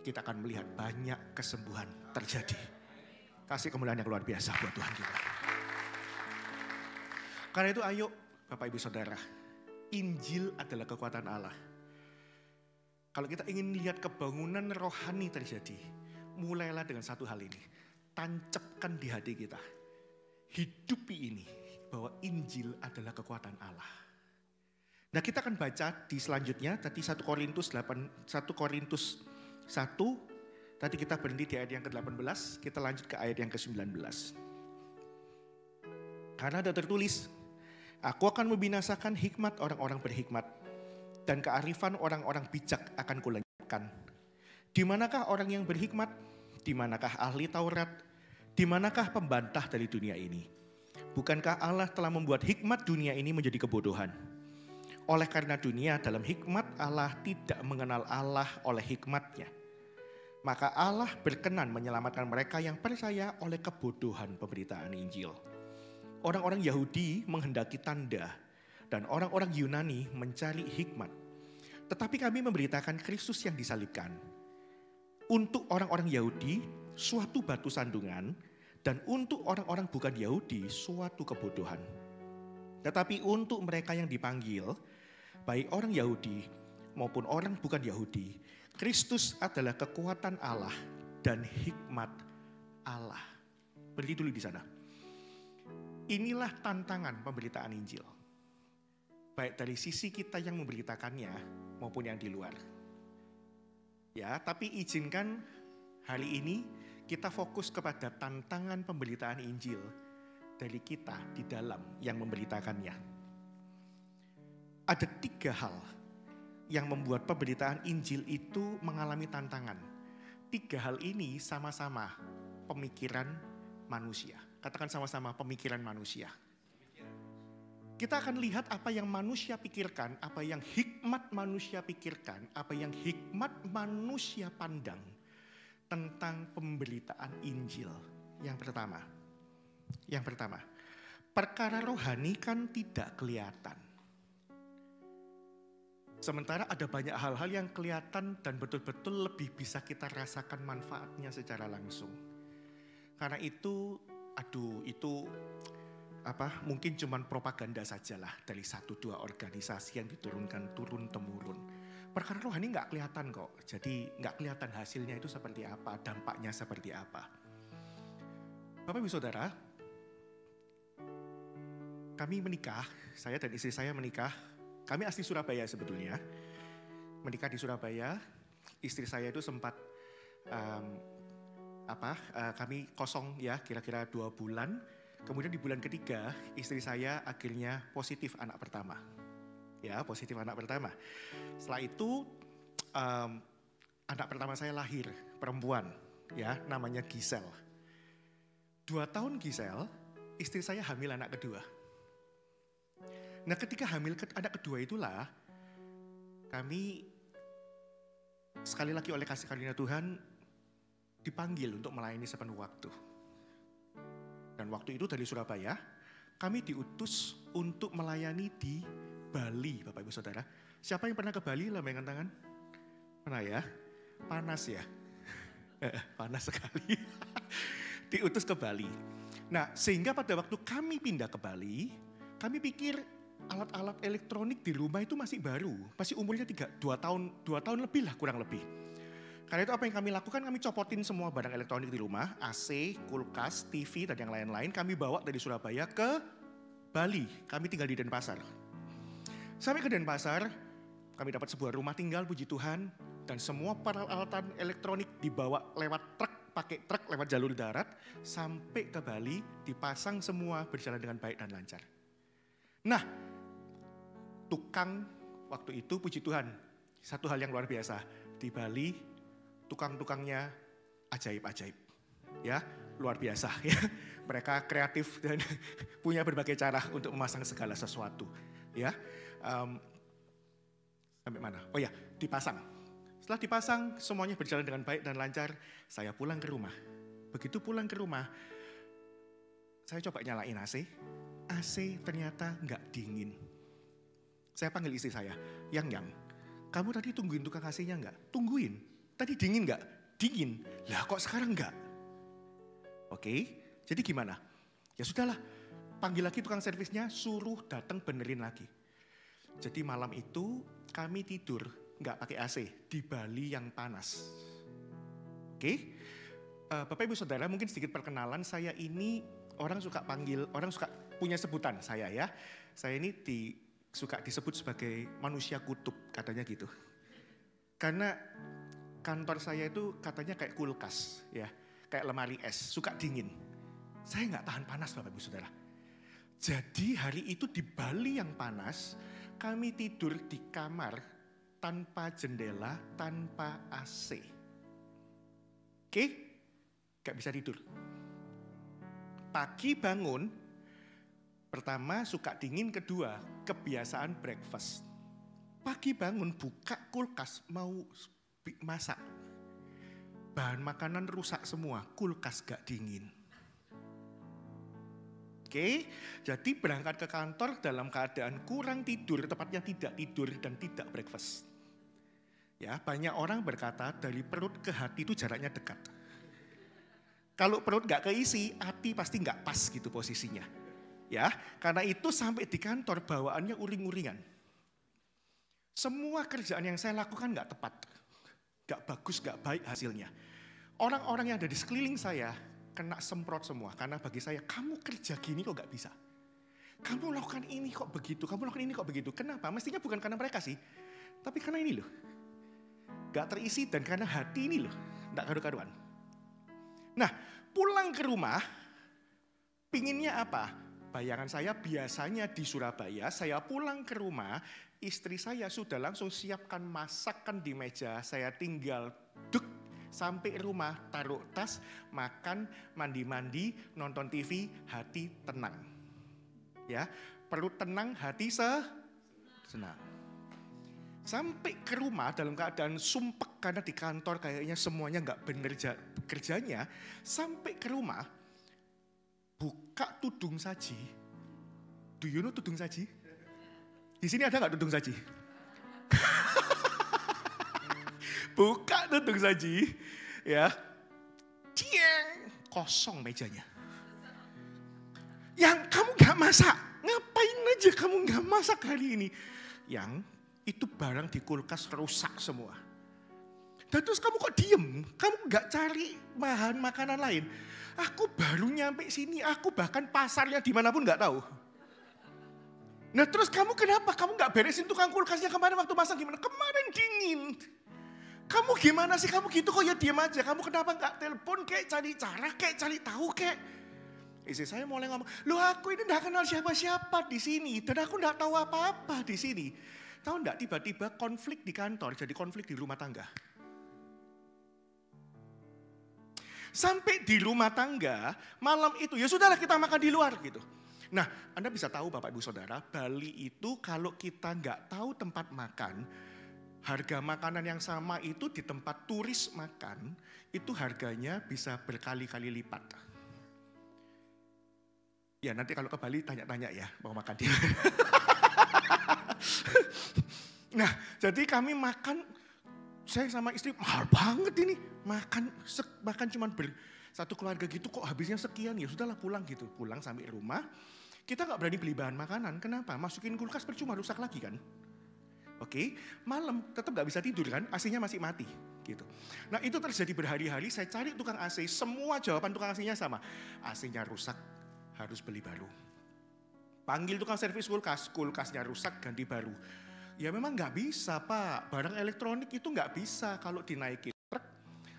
kita akan melihat banyak kesembuhan terjadi. Kasih kemuliaan yang luar biasa buat Tuhan kita. Karena itu ayo Bapak Ibu Saudara, Injil adalah kekuatan Allah. Kalau kita ingin lihat kebangunan rohani terjadi, mulailah dengan satu hal ini. Tancapkan di hati kita, hidupi ini, bahwa Injil adalah kekuatan Allah. Nah kita akan baca di selanjutnya, tadi 1 Korintus 1, tadi kita berhenti di ayat yang ke-18, kita lanjut ke ayat yang ke-19. Karena ada tertulis, aku akan membinasakan hikmat orang-orang berhikmat, dan kearifan orang-orang bijak akan kulenyapkan. Di manakah orang yang berhikmat? Di manakah ahli Taurat? Di manakah pembantah dari dunia ini? Bukankah Allah telah membuat hikmat dunia ini menjadi kebodohan? Oleh karena dunia dalam hikmat Allah tidak mengenal Allah oleh hikmatnya, maka Allah berkenan menyelamatkan mereka yang percaya oleh kebodohan pemberitaan Injil. Orang-orang Yahudi menghendaki tanda dan orang-orang Yunani mencari hikmat. Tetapi kami memberitakan Kristus yang disalibkan. Untuk orang-orang Yahudi suatu batu sandungan, dan untuk orang-orang bukan Yahudi suatu kebodohan. Tetapi untuk mereka yang dipanggil, baik orang Yahudi maupun orang bukan Yahudi, Kristus adalah kekuatan Allah dan hikmat Allah. Berhenti dulu di sana. Inilah tantangan pemberitaan Injil. Baik dari sisi kita yang memberitakannya maupun yang di luar. Ya, tapi izinkan hari ini kita fokus kepada tantangan pemberitaan Injil dari kita di dalam yang memberitakannya. Ada 3 hal yang membuat pemberitaan Injil itu mengalami tantangan. 3 hal ini sama-sama pemikiran manusia. Katakan sama-sama pemikiran manusia. kita akan lihat apa yang manusia pikirkan, apa yang hikmat manusia pikirkan, apa yang hikmat manusia pandang tentang pemberitaan Injil. Yang pertama, perkara rohani kan tidak kelihatan. Sementara ada banyak hal-hal yang kelihatan dan betul-betul lebih bisa kita rasakan manfaatnya secara langsung. Karena itu, mungkin cuman propaganda sajalah dari 1-2 organisasi yang diturunkan turun-temurun. Perkara rohani nggak kelihatan kok, jadi nggak kelihatan hasilnya itu seperti apa, dampaknya seperti apa. Bapak Ibu Saudara, kami menikah, saya dan istri saya menikah, kami asli Surabaya sebetulnya. Menikah di Surabaya, istri saya itu sempat kami kosong ya kira-kira 2 bulan. Kemudian di bulan ketiga istri saya akhirnya positif anak pertama. Ya, positif anak pertama. Setelah itu anak pertama saya lahir, perempuan, ya, namanya Gisel. 2 tahun Gisel, istri saya hamil anak kedua. Nah, ketika hamil anak kedua itulah kami sekali lagi oleh kasih karunia Tuhan dipanggil untuk melayani sepenuh waktu. Dan waktu itu dari Surabaya, kami diutus untuk melayani di Bali, Bapak Ibu Saudara. Siapa yang pernah ke Bali? Lambaikan tangan. Pernah ya? Panas ya? Panas sekali. Diutus ke Bali. Nah, sehingga pada waktu kami pindah ke Bali, kami pikir alat-alat elektronik di rumah itu masih baru. Masih umurnya 2 tahun lebih lah kurang lebih. Karena itu apa yang kami lakukan, kami copotin semua barang elektronik di rumah, AC, kulkas, TV, dan yang lain-lain. Kami bawa dari Surabaya ke Bali, kami tinggal di Denpasar. Sampai ke Denpasar, kami dapat sebuah rumah tinggal, puji Tuhan. Dan semua peralatan elektronik dibawa lewat truk, pakai truk lewat jalur darat. Sampai ke Bali, dipasang semua berjalan dengan baik dan lancar. Nah, tukang waktu itu, puji Tuhan, satu hal yang luar biasa. Di Bali, tukang-tukangnya ajaib-ajaib, ya luar biasa. Ya. Mereka kreatif dan punya berbagai cara untuk memasang segala sesuatu. Ya, sampai mana? Oh ya, dipasang. Setelah dipasang, semuanya berjalan dengan baik dan lancar. Saya pulang ke rumah. Begitu pulang ke rumah, saya coba nyalain AC. AC ternyata nggak dingin. Saya panggil istri saya, Yang, kamu tadi tungguin tukang AC-nya nggak? Tungguin. Tadi dingin nggak? Dingin. Lah kok sekarang nggak? Oke, jadi gimana? Ya sudahlah, panggil lagi tukang servisnya, suruh datang benerin lagi. Jadi malam itu kami tidur nggak pakai AC di Bali yang panas. Oke, Bapak Ibu Saudara mungkin sedikit perkenalan, saya ini orang suka punya sebutan saya ya. Saya ini suka disebut sebagai manusia kutub, katanya gitu. Karena kantor saya itu katanya kayak kulkas, ya, kayak lemari es, suka dingin. Saya nggak tahan panas, Bapak Ibu Saudara. Jadi hari itu di Bali yang panas, kami tidur di kamar tanpa jendela, tanpa AC. Oke, nggak bisa tidur. Pagi bangun, pertama suka dingin, kedua kebiasaan breakfast. Pagi bangun buka kulkas mau masak. Bahan makanan rusak semua, kulkas gak dingin. Oke, jadi berangkat ke kantor dalam keadaan kurang tidur, tepatnya tidak tidur dan tidak breakfast. Ya, banyak orang berkata dari perut ke hati itu jaraknya dekat. Kalau perut gak keisi, hati pasti gak pas gitu posisinya. Ya, karena itu sampai di kantor bawaannya uring-uringan. Semua kerjaan yang saya lakukan gak tepat. Gak bagus, gak baik hasilnya. Orang-orang yang ada di sekeliling saya kena semprot semua. Karena bagi saya, kamu kerja gini kok gak bisa. Kamu lakukan ini kok begitu, kamu lakukan ini kok begitu. Kenapa? Mestinya bukan karena mereka sih. Tapi karena ini loh. Gak terisi dan karena hati ini loh. Gak karu-karuan. Nah, pulang ke rumah, pinginnya apa? Bayangan saya biasanya di Surabaya, saya pulang ke rumah, istri saya sudah langsung siapkan masakan di meja, saya tinggal duduk sampai rumah, taruh tas, makan, mandi-mandi, nonton TV, hati tenang. Ya, perut tenang, hati senang. Sampai ke rumah dalam keadaan sumpek karena di kantor kayaknya semuanya nggak bener kerjanya. Sampai ke rumah, buka tudung saji. Do you know tudung saji? Di sini ada nggak tudung saji? Buka tudung saji, ya, cieng, kosong mejanya. Yang kamu nggak masak, ngapain aja kamu nggak masak hari ini? Yang itu barang di kulkas rusak semua. Dan terus kamu kok diem? Kamu nggak cari bahan makanan lain? Aku baru nyampe sini, aku bahkan pasarnya dimanapun nggak tahu. Nah terus kamu kenapa? Kamu nggak beresin tukang kulkasnya kemarin waktu masak gimana? Kemarin dingin. Kamu gimana sih? Kamu gitu kok ya diem aja. Kamu kenapa nggak telepon kayak cari cara, kayak cari tahu kayak? Istri saya mulai ngomong, loh aku ini nggak kenal siapa-siapa di sini dan aku nggak tahu apa-apa di sini. Tahu nggak tiba-tiba konflik di kantor jadi konflik di rumah tangga. Sampai di rumah tangga malam itu ya sudahlah kita makan di luar gitu. Nah Anda bisa tahu Bapak Ibu Saudara, Bali itu kalau kita nggak tahu tempat makan, harga makanan yang sama itu di tempat turis makan itu harganya bisa berkali-kali lipat. Ya nanti kalau ke Bali tanya-tanya ya mau makan di mana. Nah jadi kami makan, saya sama istri mahal banget ini. Makan cuman satu keluarga gitu kok habisnya sekian. Ya sudahlah pulang gitu. Pulang sampai rumah, kita gak berani beli bahan makanan. Kenapa? Masukin kulkas percuma rusak lagi kan. Oke, malam tetap gak bisa tidur kan, AC-nya masih mati gitu. Nah itu terjadi berhari-hari, saya cari tukang AC, semua jawaban tukang AC-nya sama. AC-nya rusak, harus beli baru. Panggil tukang servis kulkas, kulkasnya rusak ganti baru. Ya memang nggak bisa Pak, barang elektronik itu nggak bisa kalau dinaikin truk.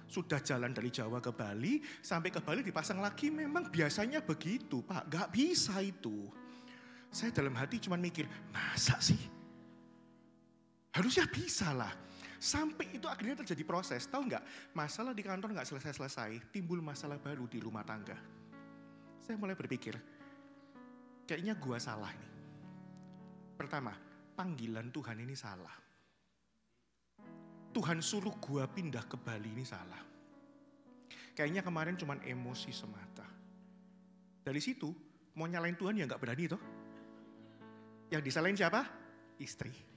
Sudah jalan dari Jawa ke Bali, sampai ke Bali dipasang lagi memang biasanya begitu Pak, nggak bisa itu. Saya dalam hati cuma mikir, masa sih? Harusnya bisa lah. Sampai itu akhirnya terjadi proses, tahu nggak? Masalah di kantor nggak selesai-selesai, timbul masalah baru di rumah tangga. Saya mulai berpikir, kayaknya gua salah nih. Pertama, panggilan Tuhan ini salah. Tuhan suruh gua pindah ke Bali ini salah. Kayaknya kemarin cuman emosi semata. Dari situ, mau nyalain Tuhan ya nggak berani toh. Yang disalahin siapa? Istri.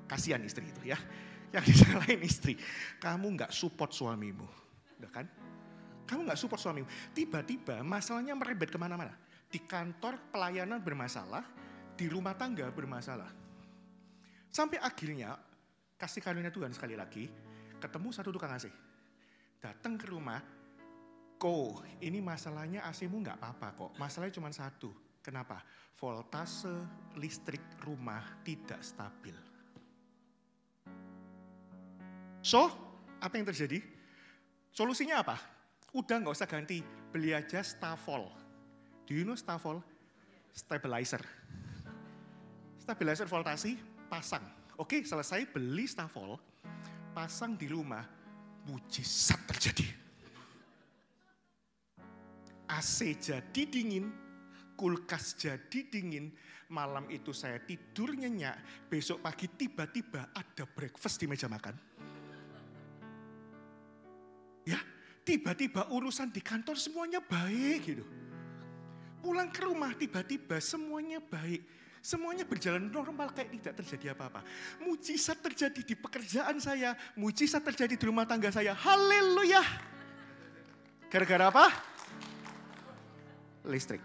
Kasihan istri itu ya. Yang disalahin istri. Kamu nggak support suamimu. Udah kan? Kamu nggak support suamimu. Tiba-tiba masalahnya merebet kemana-mana. Di kantor pelayanan bermasalah, di rumah tangga bermasalah. Sampai akhirnya, kasih karunia Tuhan sekali lagi, ketemu satu tukang AC. Datang ke rumah, ini masalahnya AC-mu nggak apa-apa kok. Masalahnya cuma satu. Kenapa? Voltase listrik rumah tidak stabil. So, apa yang terjadi? Solusinya apa? Udah nggak usah ganti, beli aja Stavol. Do you know Stavol? Stabilizer. Stabilizer voltasi, pasang. Oke, selesai beli Stavol, pasang di rumah, mujizat terjadi. AC jadi dingin, kulkas jadi dingin, malam itu saya tidur nyenyak, besok pagi tiba-tiba ada breakfast di meja makan. Ya, tiba-tiba urusan di kantor semuanya baik gitu. Pulang ke rumah tiba-tiba semuanya baik. Semuanya berjalan normal kayak tidak terjadi apa-apa. Mujizat terjadi di pekerjaan saya, mujizat terjadi di rumah tangga saya. Haleluya. Gara-gara apa? Listrik.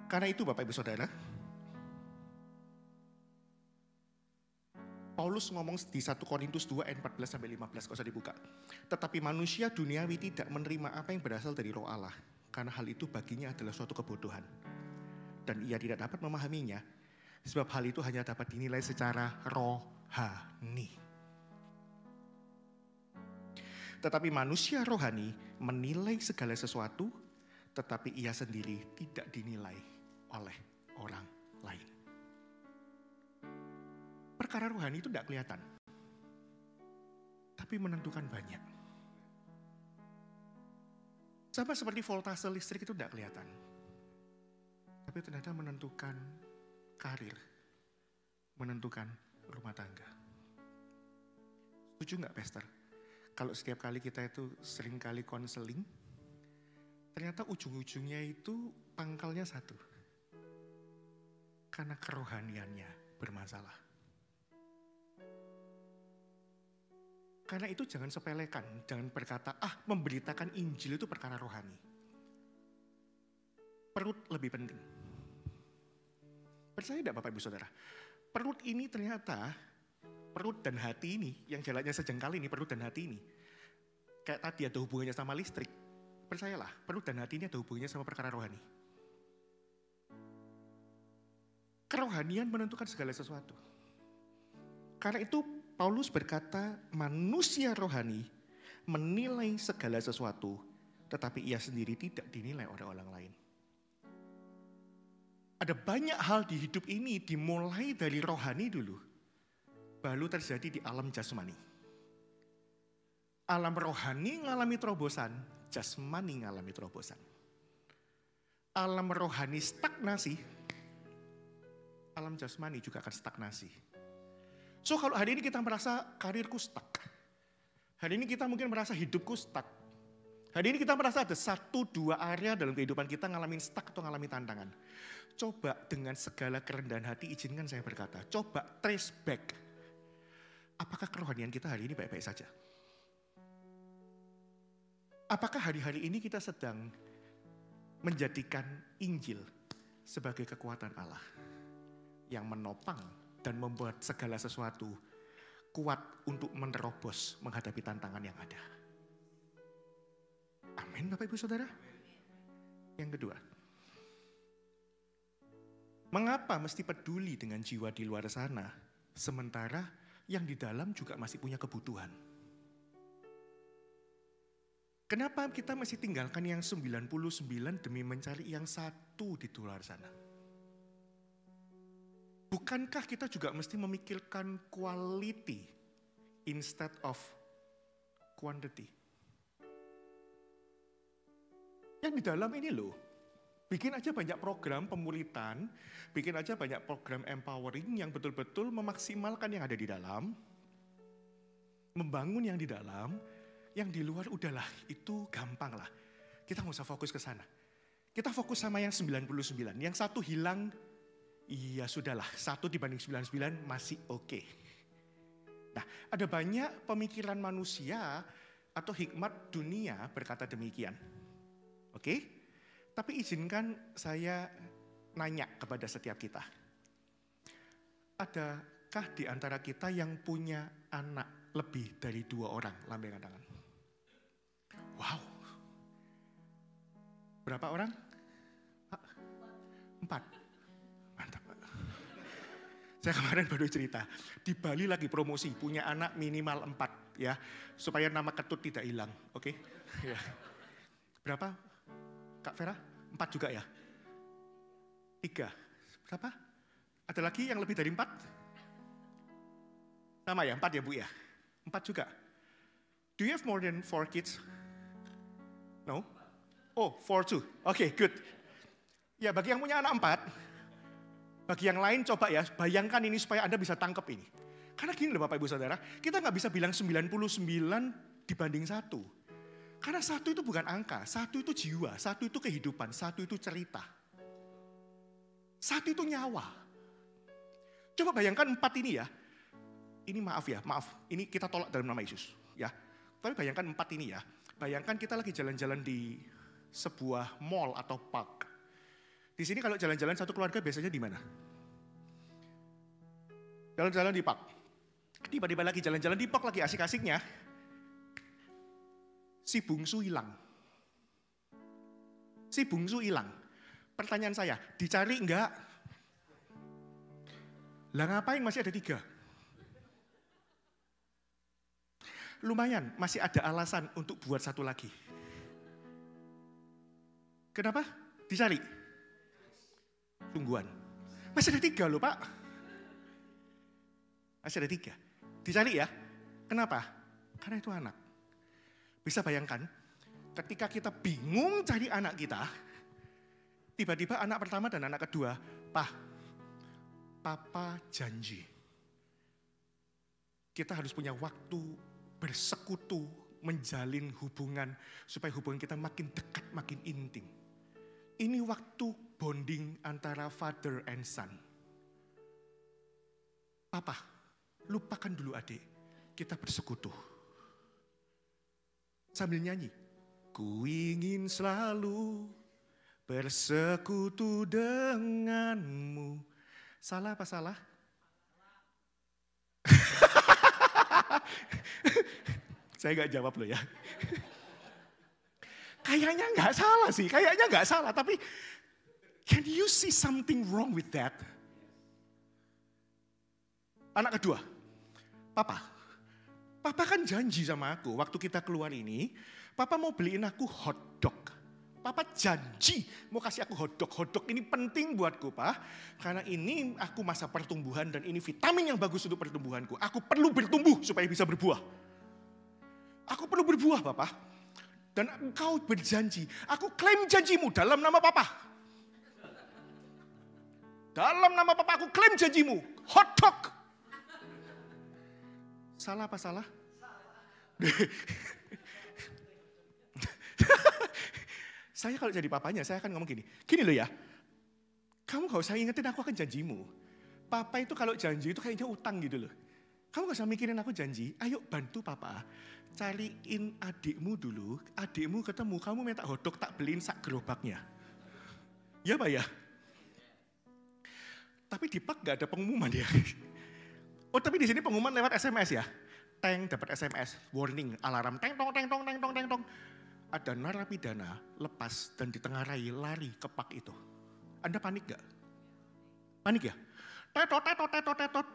Karena itu Bapak Ibu Saudara, Paulus ngomong di 1 Korintus 2 ayat 14-15, gak usah dibuka. Tetapi manusia duniawi tidak menerima apa yang berasal dari roh Allah. Karena hal itu baginya adalah suatu kebodohan. Dan ia tidak dapat memahaminya. Sebab hal itu hanya dapat dinilai secara rohani. Tetapi manusia rohani menilai segala sesuatu, tetapi ia sendiri tidak dinilai oleh orang lain. Perkara rohani itu tidak kelihatan, tapi menentukan banyak. Sama seperti voltase listrik itu tidak kelihatan. Tapi ternyata menentukan karir, menentukan rumah tangga. Setuju nggak, Pastor? Kalau setiap kali kita itu sering kali konseling, ternyata ujung-ujungnya itu pangkalnya satu. Karena kerohaniannya bermasalah. Karena itu jangan sepelekan, jangan berkata, memberitakan Injil itu perkara rohani. Perut lebih penting. Percaya tidak Bapak Ibu Saudara? Perut ini ternyata, perut dan hati ini, yang jalannya sejengkal ini, perut dan hati ini. Kayak tadi ada hubungannya sama listrik. Percayalah, perut dan hati ini ada hubungannya sama perkara rohani. Kerohanian menentukan segala sesuatu. Karena itu Paulus berkata, manusia rohani menilai segala sesuatu, tetapi ia sendiri tidak dinilai oleh orang lain. Ada banyak hal di hidup ini dimulai dari rohani dulu, baru terjadi di alam jasmani. Alam rohani ngalami terobosan, jasmani ngalami terobosan. Alam rohani stagnasi, alam jasmani juga akan stagnasi. So kalau hari ini kita merasa karirku stuck, hari ini kita mungkin merasa hidupku stuck, hari ini kita merasa ada 1-2 area dalam kehidupan kita ngalamin stuck atau ngalamin tantangan. Coba dengan segala kerendahan hati izinkan saya berkata, coba trace back. Apakah kerohanian kita hari ini baik-baik saja? Apakah hari-hari ini kita sedang menjadikan Injil sebagai kekuatan Allah yang menopang dan membuat segala sesuatu kuat untuk menerobos menghadapi tantangan yang ada. Amin Bapak Ibu Saudara. Yang kedua, mengapa mesti peduli dengan jiwa di luar sana, sementara yang di dalam juga masih punya kebutuhan? Kenapa kita masih tinggalkan yang 99 demi mencari yang satu di luar sana? Bukankah kita juga mesti memikirkan quality instead of quantity? Yang di dalam ini loh, bikin aja banyak program pemulitan, bikin aja banyak program empowering yang betul-betul memaksimalkan yang ada di dalam, membangun yang di dalam, yang di luar udahlah, itu gampang lah. Kita nggak usah fokus ke sana. Kita fokus sama yang 99, yang satu hilang, iya sudahlah, 1 dibanding 99 masih oke. Nah, ada banyak pemikiran manusia atau hikmat dunia berkata demikian. Oke? Tapi izinkan saya nanya kepada setiap kita. Adakah di antara kita yang punya anak lebih dari 2 orang? Lambaikan tangan. Wow. Berapa orang? 4. Saya kemarin baru cerita, di Bali lagi promosi, punya anak minimal 4 ya, supaya nama ketut tidak hilang, oke? Ya. Berapa, Kak Vera? 4 juga ya? 3, berapa? Ada lagi yang lebih dari 4? Sama ya, 4 ya Bu ya? 4 juga? Do you have more than 4 kids? No? Oh, 4 too, oke, good. Ya bagi yang punya anak 4, bagi yang lain coba ya, bayangkan ini supaya Anda bisa tangkap ini. Karena gini loh Bapak Ibu Saudara, kita nggak bisa bilang 99 dibanding 1. Karena 1 itu bukan angka, 1 itu jiwa, 1 itu kehidupan, 1 itu cerita. 1 itu nyawa. Coba bayangkan 4 ini ya, ini maaf, ini kita tolak dalam nama Yesus. Ya. Tapi bayangkan 4 ini ya, bayangkan kita lagi jalan-jalan di sebuah mall atau park. Di sini kalau jalan-jalan satu keluarga biasanya di mana? Jalan-jalan di park. Tiba-tiba lagi jalan-jalan di park lagi asik-asiknya. Si bungsu hilang. Pertanyaan saya, dicari enggak? Lah ngapain masih ada 3? Lumayan, masih ada alasan untuk buat 1 lagi. Kenapa? Dicari. Tungguan. Masih ada 3 loh Pak. Masih ada 3. Dicari ya. Kenapa? Karena itu anak. Bisa bayangkan, Ketika kita bingung cari anak kita, tiba-tiba anak pertama dan anak kedua, Papa janji. Kita harus punya waktu bersekutu, menjalin hubungan, supaya hubungan kita makin dekat, makin intim. Ini waktu bonding antara father and son. Papa, lupakan dulu adik, kita bersekutu. Sambil nyanyi. Ku ingin selalu bersekutu denganmu. Salah apa salah? Saya gak jawab loh ya. Kayaknya gak salah sih, tapi can you see something wrong with that? Anak kedua, Papa kan janji sama aku waktu kita keluar ini, Papa mau beliin aku hotdog. Papa janji mau kasih aku hotdog. Hotdog ini penting buatku, Pak. Karena ini aku masa pertumbuhan dan ini vitamin yang bagus untuk pertumbuhanku. Aku perlu bertumbuh supaya bisa berbuah. Aku perlu berbuah, Bapak. Dan engkau berjanji, aku klaim janjimu dalam nama Papa. Dalam nama Papa aku klaim janjimu. Hotdog. Salah apa salah? Saya kalau jadi papanya, saya akan ngomong gini. Gini loh ya, kamu gak usah ingetin aku akan janjimu. Papa itu kalau janji itu kayaknya utang gitu loh. Kamu gak usah mikirin aku janji, ayo bantu Papa. Cariin adikmu dulu, adikmu ketemu, kamu minta hotdog tak beliin sak gerobaknya. Ya Pak ya? Tapi di Pak gak ada pengumuman ya. Oh tapi di sini pengumuman lewat SMS ya. Teng dapat SMS, warning, alarm, teng tong teng tong teng tong teng tong. Ada narapidana lepas dan ditengarai lari ke Pak itu. Anda panik gak? Panik ya? Tetot, tetot, tetot, tetot.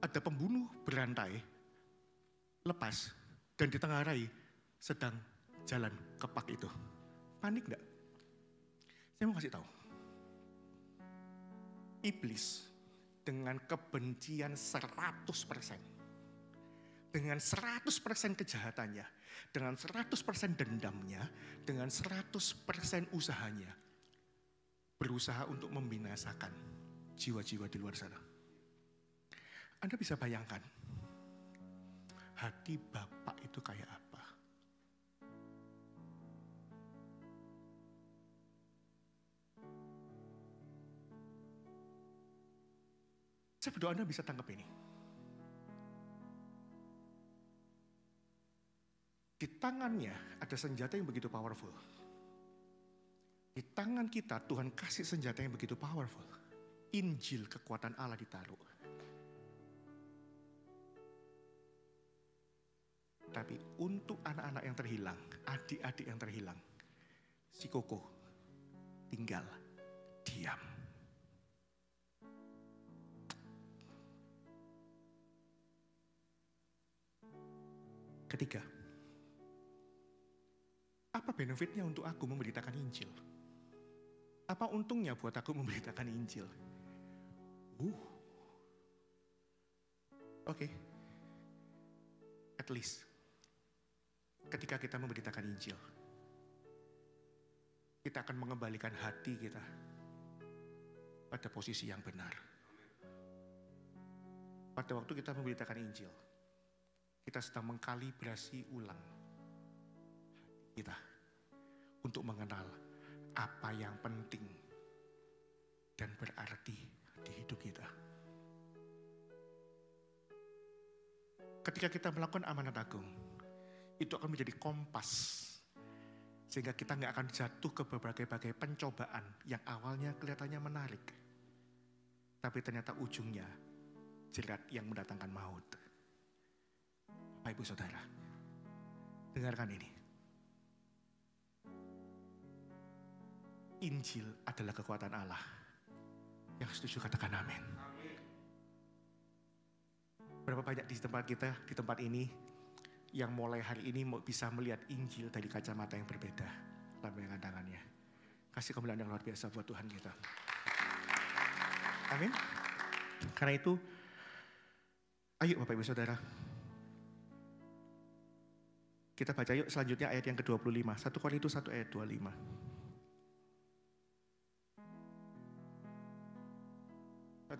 Ada pembunuh berantai, lepas dan ditengarai sedang jalan ke Pak itu. Panik gak? Saya mau kasih tahu. Iblis dengan kebencian 100%. Dengan 100% kejahatannya, dengan 100% dendamnya, dengan 100% usahanya, berusaha untuk membinasakan jiwa-jiwa di luar sana. Anda bisa bayangkan, hati Bapak itu kayak apa? Saya berdoa Anda bisa tangkap ini. Di tangannya ada senjata yang begitu powerful. Di tangan kita Tuhan kasih senjata yang begitu powerful. Injil kekuatan Allah ditaruh. Tapi untuk anak-anak yang terhilang, adik-adik yang terhilang, si Koko tinggal diam. Ketiga, apa benefitnya untuk aku memberitakan Injil? Apa untungnya buat aku memberitakan Injil? Oke. At least, ketika kita memberitakan Injil, kita akan mengembalikan hati kita pada posisi yang benar. Pada waktu kita memberitakan Injil, kita sedang mengkalibrasi ulang kita untuk mengenal apa yang penting dan berarti di hidup kita. Ketika kita melakukan amanat agung, itu akan menjadi kompas sehingga kita nggak akan jatuh ke berbagai-bagai pencobaan yang awalnya kelihatannya menarik, tapi ternyata ujungnya jerat yang mendatangkan maut. Bapak Ibu Saudara, dengarkan ini. Injil adalah kekuatan Allah. Yang setuju katakan amin. Berapa banyak di tempat kita, di tempat ini, yang mulai hari ini bisa melihat Injil dari kacamata yang berbeda. Lambaikan tangannya. Kasih kemuliaan yang luar biasa buat Tuhan kita. Amin. Karena itu, ayo Bapak Ibu Saudara, Kita baca yuk selanjutnya ayat yang ke-25. 1 Korintus 1 ayat 25.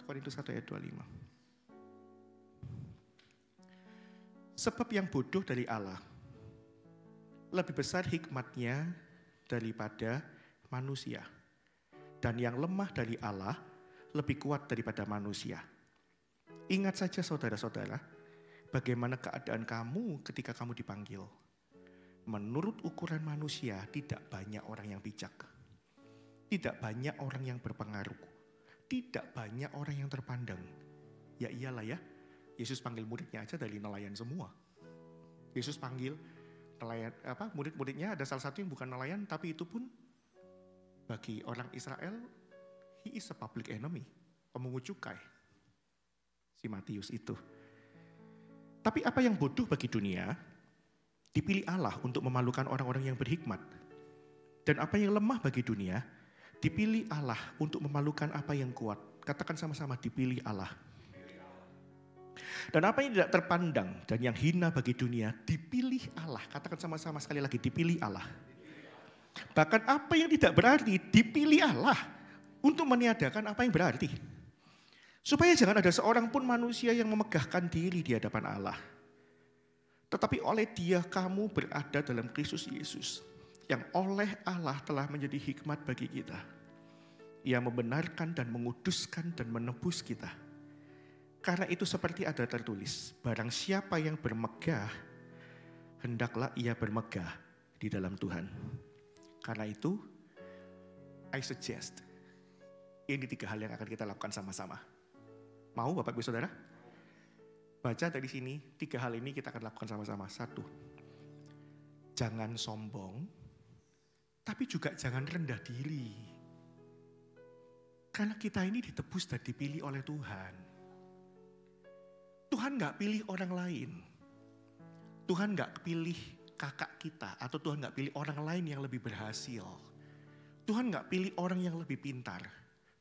Korintus 1 ayat 25. Sebab yang bodoh dari Allah lebih besar hikmatnya daripada manusia. Dan yang lemah dari Allah lebih kuat daripada manusia. Ingat saja saudara-saudara, bagaimana keadaan kamu ketika kamu dipanggil. Menurut ukuran manusia, tidak banyak orang yang bijak. Tidak banyak orang yang berpengaruh. Tidak banyak orang yang terpandang. Ya iyalah ya, Yesus panggil muridnya aja dari nelayan semua. Yesus panggil nelayan, murid-muridnya ada salah satu yang bukan nelayan, tapi itu pun bagi orang Israel, he is a public enemy, pemungut cukai. Si Matius itu. Tapi apa yang bodoh bagi dunia, dipilih Allah untuk memalukan orang-orang yang berhikmat. Dan apa yang lemah bagi dunia, dipilih Allah untuk memalukan apa yang kuat. Katakan sama-sama, dipilih Allah. Dan apa yang tidak terpandang dan yang hina bagi dunia, dipilih Allah. Katakan sama-sama sekali lagi, dipilih Allah. Bahkan apa yang tidak berarti, dipilih Allah untuk meniadakan apa yang berarti. Supaya jangan ada seorang pun manusia yang memegahkan diri di hadapan Allah. Tetapi oleh Dia kamu berada dalam Kristus Yesus, yang oleh Allah telah menjadi hikmat bagi kita. Ia membenarkan dan menguduskan dan menebus kita. Karena itu seperti ada tertulis, barang siapa yang bermegah, hendaklah ia bermegah di dalam Tuhan. Karena itu, I suggest, ini 3 hal yang akan kita lakukan sama-sama. Mau Bapak Ibu Saudara? Baca dari sini, 3 hal ini kita akan lakukan sama-sama. 1, jangan sombong, tapi juga jangan rendah diri. Karena kita ini ditebus dan dipilih oleh Tuhan. Tuhan gak pilih orang lain. Tuhan gak pilih kakak kita, atau Tuhan gak pilih orang lain yang lebih berhasil. Tuhan gak pilih orang yang lebih pintar,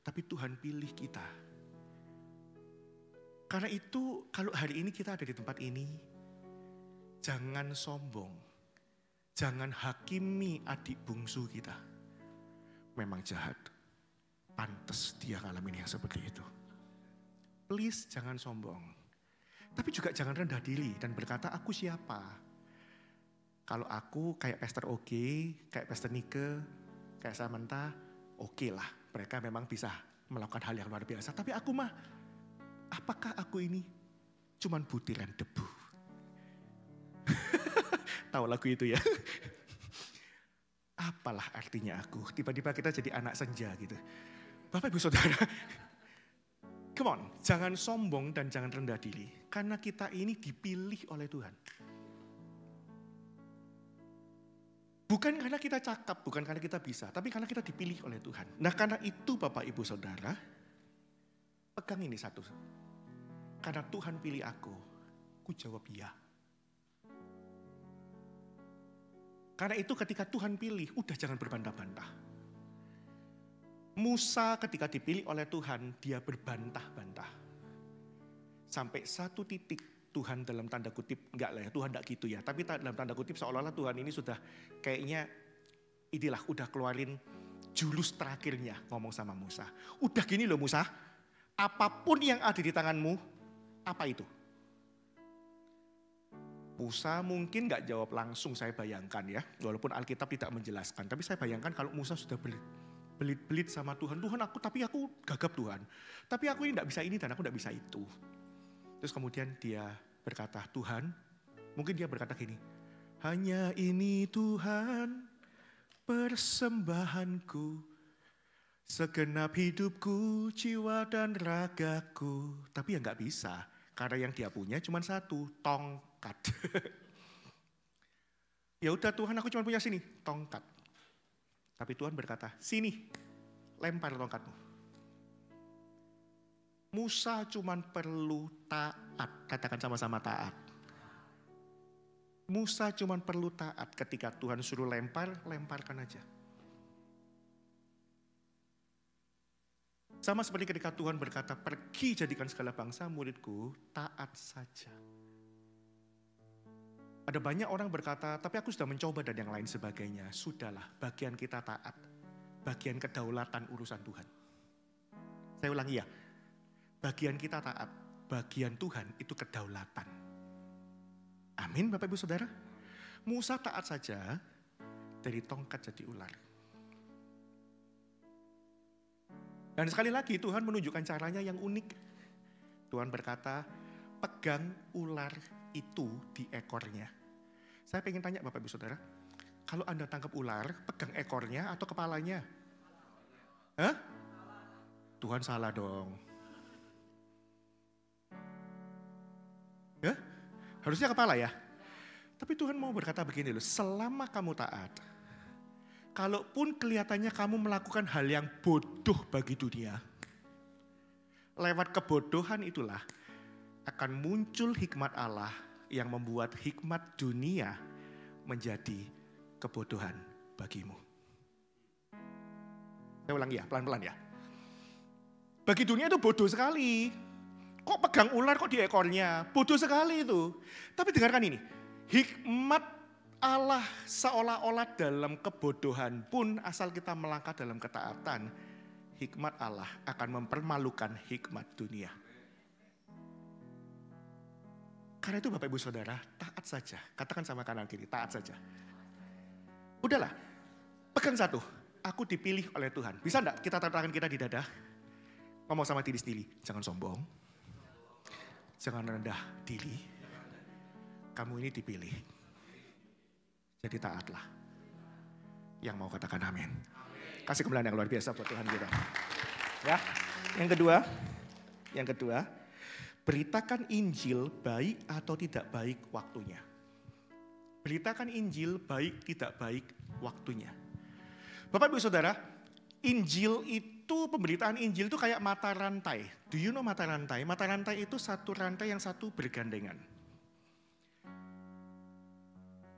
tapi Tuhan pilih kita. Karena itu kalau hari ini kita ada di tempat ini, jangan sombong. Jangan hakimi adik bungsu kita. Memang jahat. Pantes dia ngalamin yang seperti itu. Please jangan sombong. Tapi juga jangan rendah diri dan berkata aku siapa. Kalau aku kayak Pastor Oge, kayak Pastor Nike, kayak Samantha, oke lah. Mereka memang bisa melakukan hal yang luar biasa. Tapi aku mah, apakah aku ini cuman butiran debu? Tahu lagu itu ya? Apalah artinya aku? Tiba-tiba kita jadi anak senja gitu. Bapak Ibu Saudara, come on, jangan sombong dan jangan rendah diri. Karena kita ini dipilih oleh Tuhan. Bukan karena kita cakap, bukan karena kita bisa, tapi karena kita dipilih oleh Tuhan. Nah karena itu Bapak Ibu Saudara, pegang ini satu. Karena Tuhan pilih aku jawab ya. Karena itu ketika Tuhan pilih, udah jangan berbantah-bantah. Musa ketika dipilih oleh Tuhan, dia berbantah-bantah. Sampai satu titik Tuhan dalam tanda kutip, enggak lah ya, Tuhan enggak gitu ya. Tapi dalam tanda kutip seolah-olah Tuhan ini sudah kayaknya, inilah udah keluarin jurus terakhirnya ngomong sama Musa. Udah gini loh Musa, apapun yang ada di tanganmu, apa itu? Musa mungkin enggak jawab langsung, saya bayangkan ya. Walaupun Alkitab tidak menjelaskan, tapi saya bayangkan kalau Musa sudah belit-belit sama Tuhan. Tuhan tapi aku gagap Tuhan. Tapi aku ini enggak bisa ini dan aku enggak bisa itu. Terus kemudian dia berkata, Tuhan, mungkin dia berkata gini, hanya ini Tuhan persembahanku, segenap hidupku, jiwa dan ragaku. Tapi ya enggak bisa, karena yang dia punya cuma satu, tongkat. Ya udah Tuhan, aku cuma punya sini, tongkat. Tapi Tuhan berkata, sini, lempar tongkatmu. Musa cuma perlu taat, katakan sama-sama taat. Musa cuma perlu taat ketika Tuhan suruh lempar, lemparkan aja. Sama seperti ketika Tuhan berkata, pergi jadikan segala bangsa muridku, taat saja. Ada banyak orang berkata, tapi aku sudah mencoba dan yang lain sebagainya. Sudahlah, bagian kita taat. Bagian kedaulatan urusan Tuhan. Saya ulangi ya. Bagian kita taat. Bagian Tuhan itu kedaulatan. Amin Bapak Ibu Saudara. Musa taat saja dari tongkat jadi ular. Dan sekali lagi Tuhan menunjukkan caranya yang unik. Tuhan berkata, pegang ular itu di ekornya. Saya pengen tanya Bapak Ibu Saudara, kalau Anda tangkap ular, pegang ekornya atau kepalanya? Hah? Tuhan salah dong. Ya? Harusnya kepala ya. Tapi Tuhan mau berkata begini loh, selama kamu taat, kalaupun kelihatannya kamu melakukan hal yang bodoh bagi dunia, lewat kebodohan itulah akan muncul hikmat Allah yang membuat hikmat dunia menjadi kebodohan bagimu. Saya ulangi ya, pelan-pelan ya. Bagi dunia itu bodoh sekali. Kok pegang ular kok di ekornya? Bodoh sekali itu. Tapi dengarkan ini, hikmat Allah seolah-olah dalam kebodohan pun asal kita melangkah dalam ketaatan, hikmat Allah akan mempermalukan hikmat dunia. Karena itu Bapak Ibu Saudara, taat saja. Katakan sama kanan kiri, taat saja. Udahlah, pegang satu. Aku dipilih oleh Tuhan. Bisa enggak kita taruh tangan kita di dada? Ngomong sama diri sendiri, jangan sombong. Jangan rendah diri. Kamu ini dipilih. Jadi taatlah. Yang mau katakan amin. Kasih kemuliaan yang luar biasa buat Tuhan kita. Ya, yang kedua, beritakan Injil baik atau tidak baik waktunya. Beritakan Injil baik tidak baik waktunya. Bapak Ibu Saudara, Injil itu, pemberitaan Injil itu kayak mata rantai. Do you know mata rantai? Mata rantai itu satu rantai yang satu bergandengan.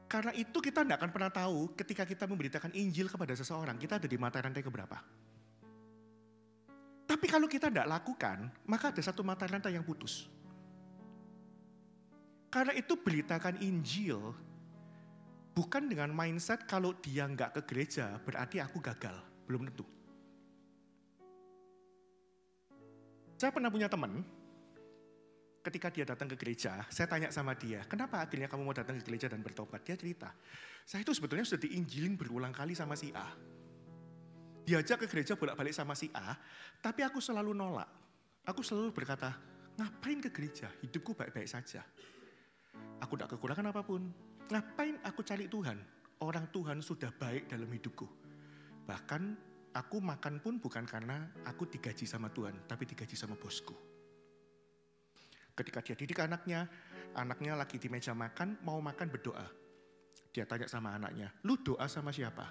Karena itu kita tidak akan pernah tahu ketika kita memberitakan Injil kepada seseorang, kita ada di mata rantai keberapa. Tapi kalau kita tidak lakukan, maka ada satu mata rantai yang putus. Karena itu beritakan Injil bukan dengan mindset kalau dia nggak ke gereja berarti aku gagal. Belum tentu. Saya pernah punya teman, ketika dia datang ke gereja, saya tanya sama dia, kenapa akhirnya kamu mau datang ke gereja dan bertobat? Dia cerita, saya itu sebetulnya sudah diinjilin berulang kali sama si A. Diajak ke gereja bolak-balik sama si A, tapi aku selalu nolak. Aku selalu berkata, ngapain ke gereja? Hidupku baik-baik saja. Aku tidak kekurangan apapun. Ngapain aku cari Tuhan? Orang Tuhan sudah baik dalam hidupku. Bahkan aku makan pun bukan karena aku digaji sama Tuhan, tapi digaji sama bosku. Ketika dia didik anaknya lagi di meja makan, mau makan berdoa. Dia tanya sama anaknya, lu doa sama siapa?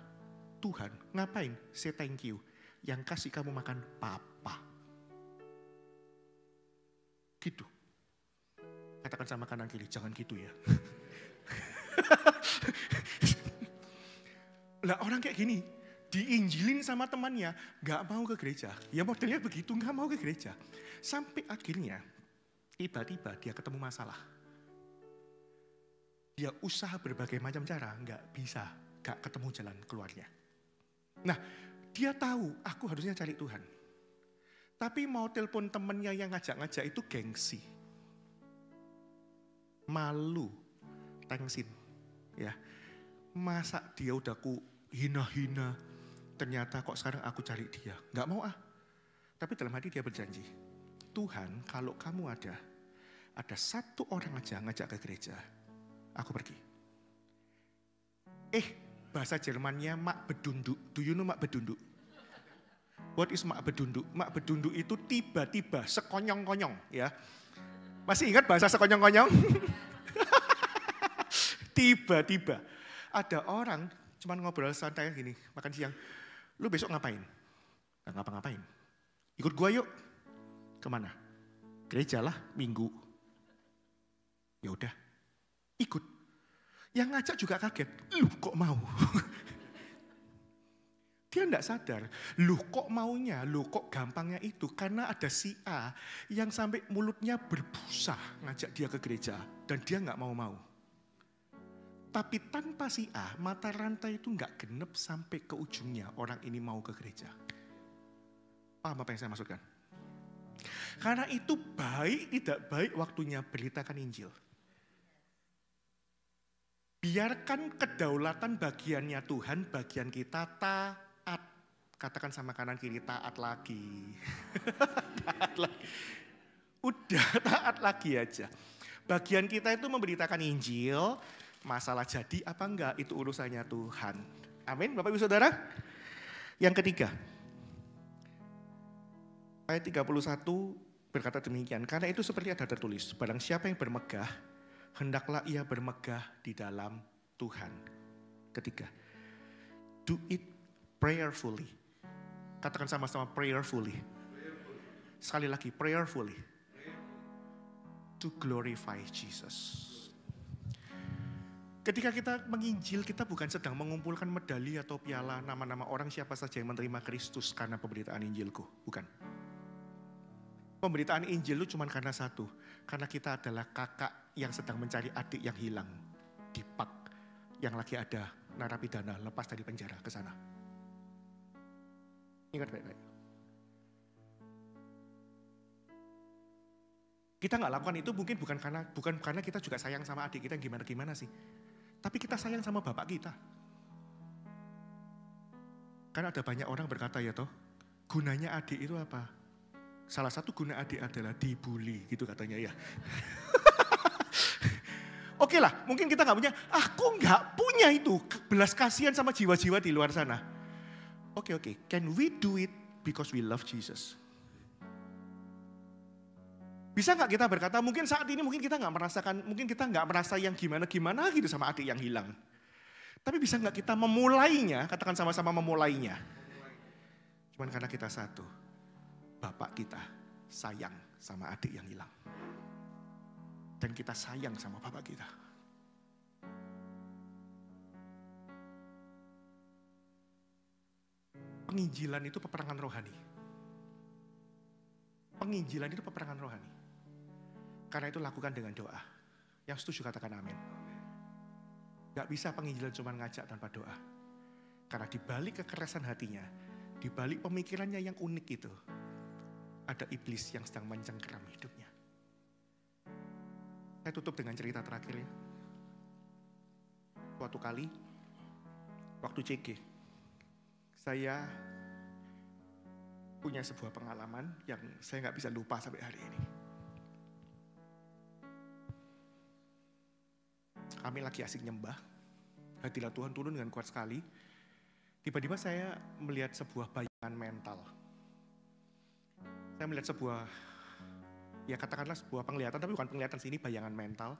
Tuhan. Ngapain? Say thank you. Yang kasih kamu makan papa. Gitu. Katakan sama kanan kiri, jangan gitu ya. Lah orang kayak gini, diinjilin sama temannya, gak mau ke gereja. Ya modelnya begitu, gak mau ke gereja. Sampai akhirnya, tiba-tiba dia ketemu masalah. Dia usaha berbagai macam cara, gak bisa, gak ketemu jalan keluarnya. Nah, dia tahu, aku harusnya cari Tuhan. Tapi mau telepon temennya yang ngajak-ngajak itu gengsi. Malu, tengsin. Ya, masa dia udah ku hina-hina, ternyata kok sekarang aku cari dia. Gak mau ah. Tapi dalam hati dia berjanji, Tuhan kalau kamu ada satu orang aja ngajak ke gereja, aku pergi. Bahasa Jermannya mak bedunduk. Do you know mak bedunduk? What is mak bedunduk? Mak bedunduk itu tiba-tiba, sekonyong-konyong ya. Masih ingat bahasa sekonyong-konyong? Tiba-tiba ada orang cuma ngobrol santai gini, makan siang. Lu besok ngapain? Gak ngapa-ngapain. Ikut gua yuk. Kemana? Gereja lah, Minggu. Ya udah, ikut. Yang ngajak juga kaget. Lu kok mau? Dia enggak sadar. Lu kok maunya? Lu kok gampangnya itu? Karena ada si A yang sampai mulutnya berbusa ngajak dia ke gereja. Dan dia enggak mau-mau. Tapi tanpa si A, mata rantai itu nggak genep sampai ke ujungnya orang ini mau ke gereja. Paham apa yang saya maksudkan? Karena itu baik tidak baik waktunya beritakan Injil. Biarkan kedaulatan bagiannya Tuhan, bagian kita taat. Katakan sama kanan kiri, taat lagi. Taat lagi. Udah taat lagi aja. Bagian kita itu memberitakan Injil, masalah jadi apa enggak itu urusannya Tuhan. Amin, Bapak Ibu Saudara. Yang ketiga, ayat 31 berkata demikian, karena itu seperti ada tertulis, barang siapa yang bermegah, hendaklah ia bermegah di dalam Tuhan. Ketiga, do it prayerfully. Katakan sama-sama prayerfully. Sekali lagi, prayerfully. To glorify Jesus. Ketika kita menginjil, kita bukan sedang mengumpulkan medali atau piala nama-nama orang siapa saja yang menerima Kristus karena pemberitaan Injilku. Bukan. Pemberitaan Injil itu cuma karena satu. Karena kita adalah kakak yang sedang mencari adik yang hilang. Di Pak yang lagi ada narapidana lepas dari penjara ke sana. Ingat baik-baik. Kita nggak lakukan itu mungkin bukan karena kita juga sayang sama adik kita gimana sih. Tapi kita sayang sama bapak kita. Karena ada banyak orang berkata ya toh, gunanya adik itu apa? Salah satu guna adik adalah dibully gitu katanya ya. Oke lah, mungkin kita nggak punya, aku nggak punya itu belas kasihan sama jiwa-jiwa di luar sana. Oke, can we do it because we love Jesus? Bisa nggak kita berkata, mungkin saat ini mungkin kita nggak merasakan, mungkin kita nggak merasa yang gimana gitu sama adik yang hilang. Tapi bisa nggak kita memulainya, katakan sama-sama memulainya. Cuman karena kita satu, Bapak kita sayang sama adik yang hilang. Dan kita sayang sama Bapak kita. Penginjilan itu peperangan rohani. Penginjilan itu peperangan rohani. Karena itu lakukan dengan doa. Yang setuju katakan amin. Gak bisa penginjilan cuma ngajak tanpa doa. Karena di balik kekerasan hatinya, di balik pemikirannya yang unik itu, ada iblis yang sedang mencengkeram hidupnya. Saya tutup dengan cerita terakhir ya. Suatu kali, waktu CG, saya punya sebuah pengalaman yang saya nggak bisa lupa sampai hari ini. Kami lagi asik nyembah, hadirat Tuhan turun dengan kuat sekali. Tiba-tiba saya melihat sebuah bayangan mental. Saya melihat sebuah, ya katakanlah sebuah penglihatan, tapi bukan penglihatan sini, bayangan mental.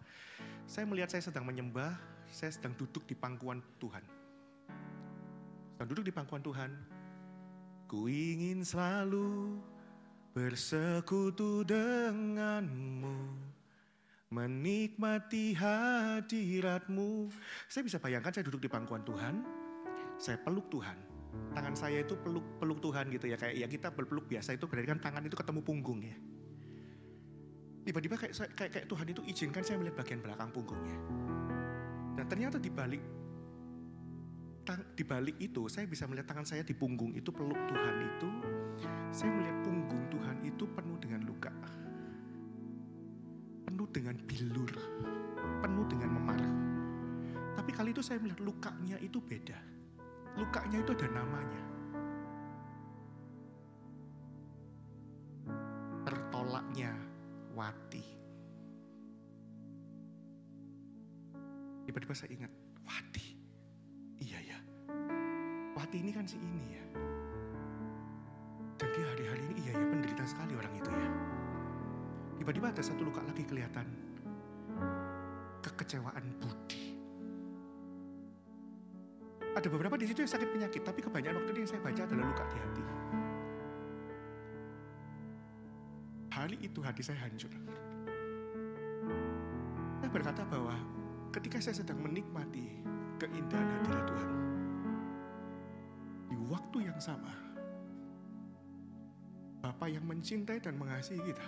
Saya melihat saya sedang menyembah, saya sedang duduk di pangkuan Tuhan. Sedang duduk di pangkuan Tuhan. Ku ingin selalu bersekutu denganmu, menikmati hadiratmu. Saya bisa bayangkan saya duduk di pangkuan Tuhan, saya peluk Tuhan. Tangan saya itu peluk Tuhan gitu ya, kayak ya kita berpeluk biasa itu berarti kan tangan itu ketemu punggung ya. Tiba-tiba kayak Tuhan itu izinkan saya melihat bagian belakang punggungnya. Dan ternyata di balik itu saya bisa melihat tangan saya di punggung itu peluk Tuhan itu. Saya melihat punggung Tuhan itu penuh dengan luka. Penuh dengan bilur. Penuh dengan memar. Tapi kali itu saya melihat lukanya itu beda. Lukanya itu ada namanya. Tertolaknya Wati. Tiba-tiba saya ingat, Wati. Iya ya. Wati ini kan si ini ya. Dan dia hari-hari ini iya ya penderita sekali orang itu ya. Tiba-tiba ada satu luka lagi kelihatan. Kekecewaan budi. Ada beberapa di situ yang sakit penyakit, tapi kebanyakan waktu yang saya baca adalah luka di hati. Hari itu hati saya hancur. Saya berkata bahwa ketika saya sedang menikmati keindahan hadirat Tuhan, di waktu yang sama, Bapa yang mencintai dan mengasihi kita,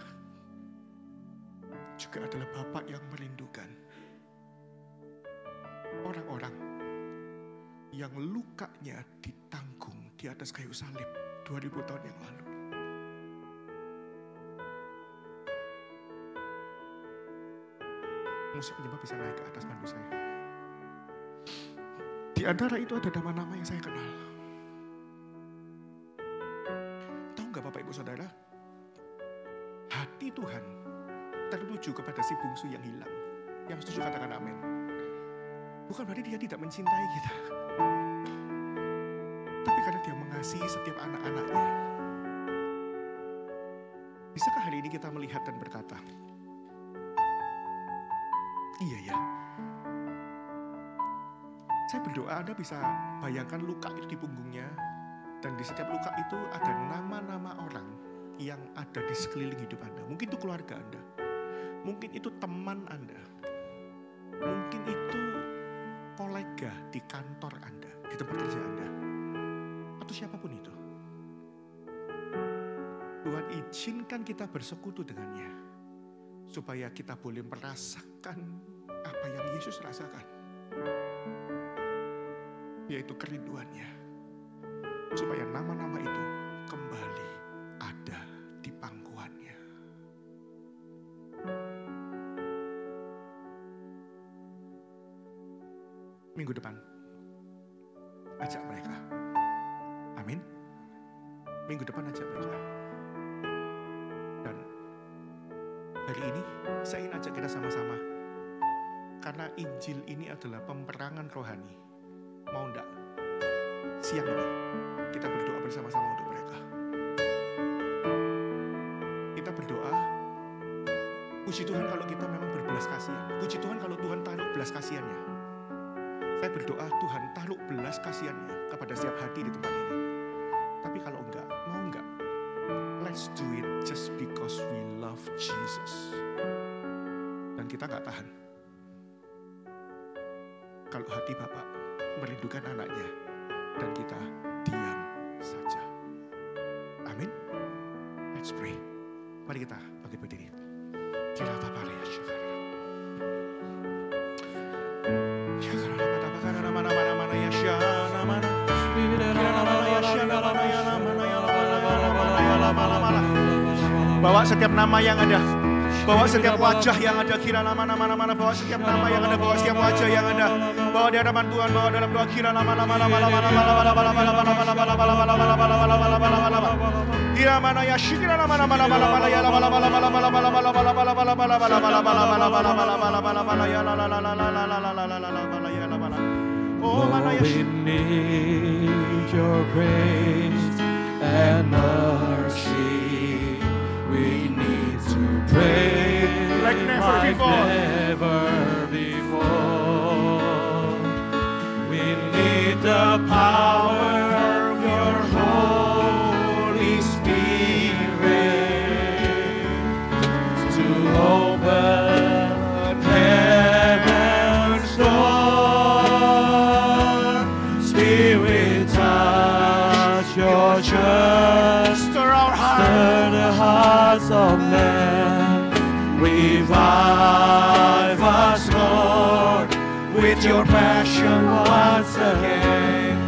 juga adalah Bapa yang merindukan. orang-orang yang lukanya ditanggung di atas kayu salib 2000 tahun yang lalu. Musik penyembah bisa naik ke atas, bantu saya. Di antara itu ada nama-nama yang saya kenal. Tahu nggak Bapak Ibu Saudara? Hati Tuhan tertuju kepada si bungsu yang hilang. Yang setuju katakan amin. Bukan berarti dia tidak mencintai kita. Tapi karena dia mengasihi setiap anak-anaknya. Bisakah hari ini kita melihat dan berkata, iya ya. Saya berdoa Anda bisa bayangkan luka itu di punggungnya. Dan di setiap luka itu ada nama-nama orang yang ada di sekeliling hidup Anda. Mungkin itu keluarga Anda. Mungkin itu teman Anda. Mungkin itu kolega di kantor Anda, di tempat kerja Anda. Atau siapapun itu. Tuhan izinkan kita bersekutu dengannya. Supaya kita boleh merasakan apa yang Yesus rasakan. Yaitu kerinduannya. Supaya nama-nama itu kembali ada di pangkuannya. Minggu depan, ajak mereka. Amin. Minggu depan ajak mereka. Dan hari ini saya ingin ajak kita sama-sama. Karena Injil ini adalah peperangan rohani. Mau enggak? Siang ini kita berdoa bersama-sama untuk mereka. Kita berdoa, puji Tuhan kalau kita memang berbelas kasihan. Puji Tuhan kalau Tuhan taruh belas kasihannya. Saya berdoa Tuhan taruh belas kasihannya kepada setiap hati di tempat ini. Tapi kalau enggak, mau enggak? Let's do it just because we love Jesus. Dan kita enggak tahan. Kalau hati Bapak merindukan anaknya dan kita diam saja. Amin. Let's pray. Mari kita bangkit berdiri. Kita tapare ya syukur. Bawa setiap nama yang ada. Bawa setiap wajah yang ada, kira nama-nama, bawa setiap nama yang ada, bawa setiap wajah yang ada. Bawa di hadapan Tuhan, bawa dalam doa kira nama-nama. Kira mana ya syikira nama-nama ya Oh, we need your grace and mercy. We need to pray like never before. We need the power of your Holy Spirit to open heaven's door. Spirit, touch your church, stir the hearts of men. Revive us, Lord, with your passion once again.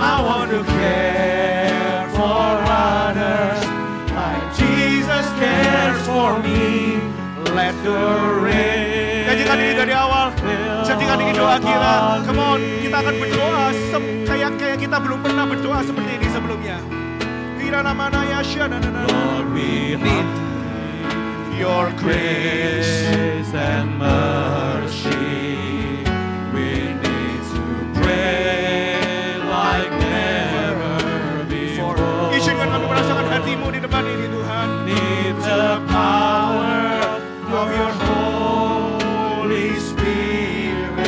I want to care for others like Jesus cares for me. Let the rain. Jadikan ini dari awal. Jadikan ini doa kita. Come on, kita akan berdoa kayak kita belum pernah berdoa seperti ini sebelumnya. Lord, we need your grace and mercy. We need to pray like never before. Izinkan kami merasakan hatimu di depan ini, Tuhan. Need the power of your Holy Spirit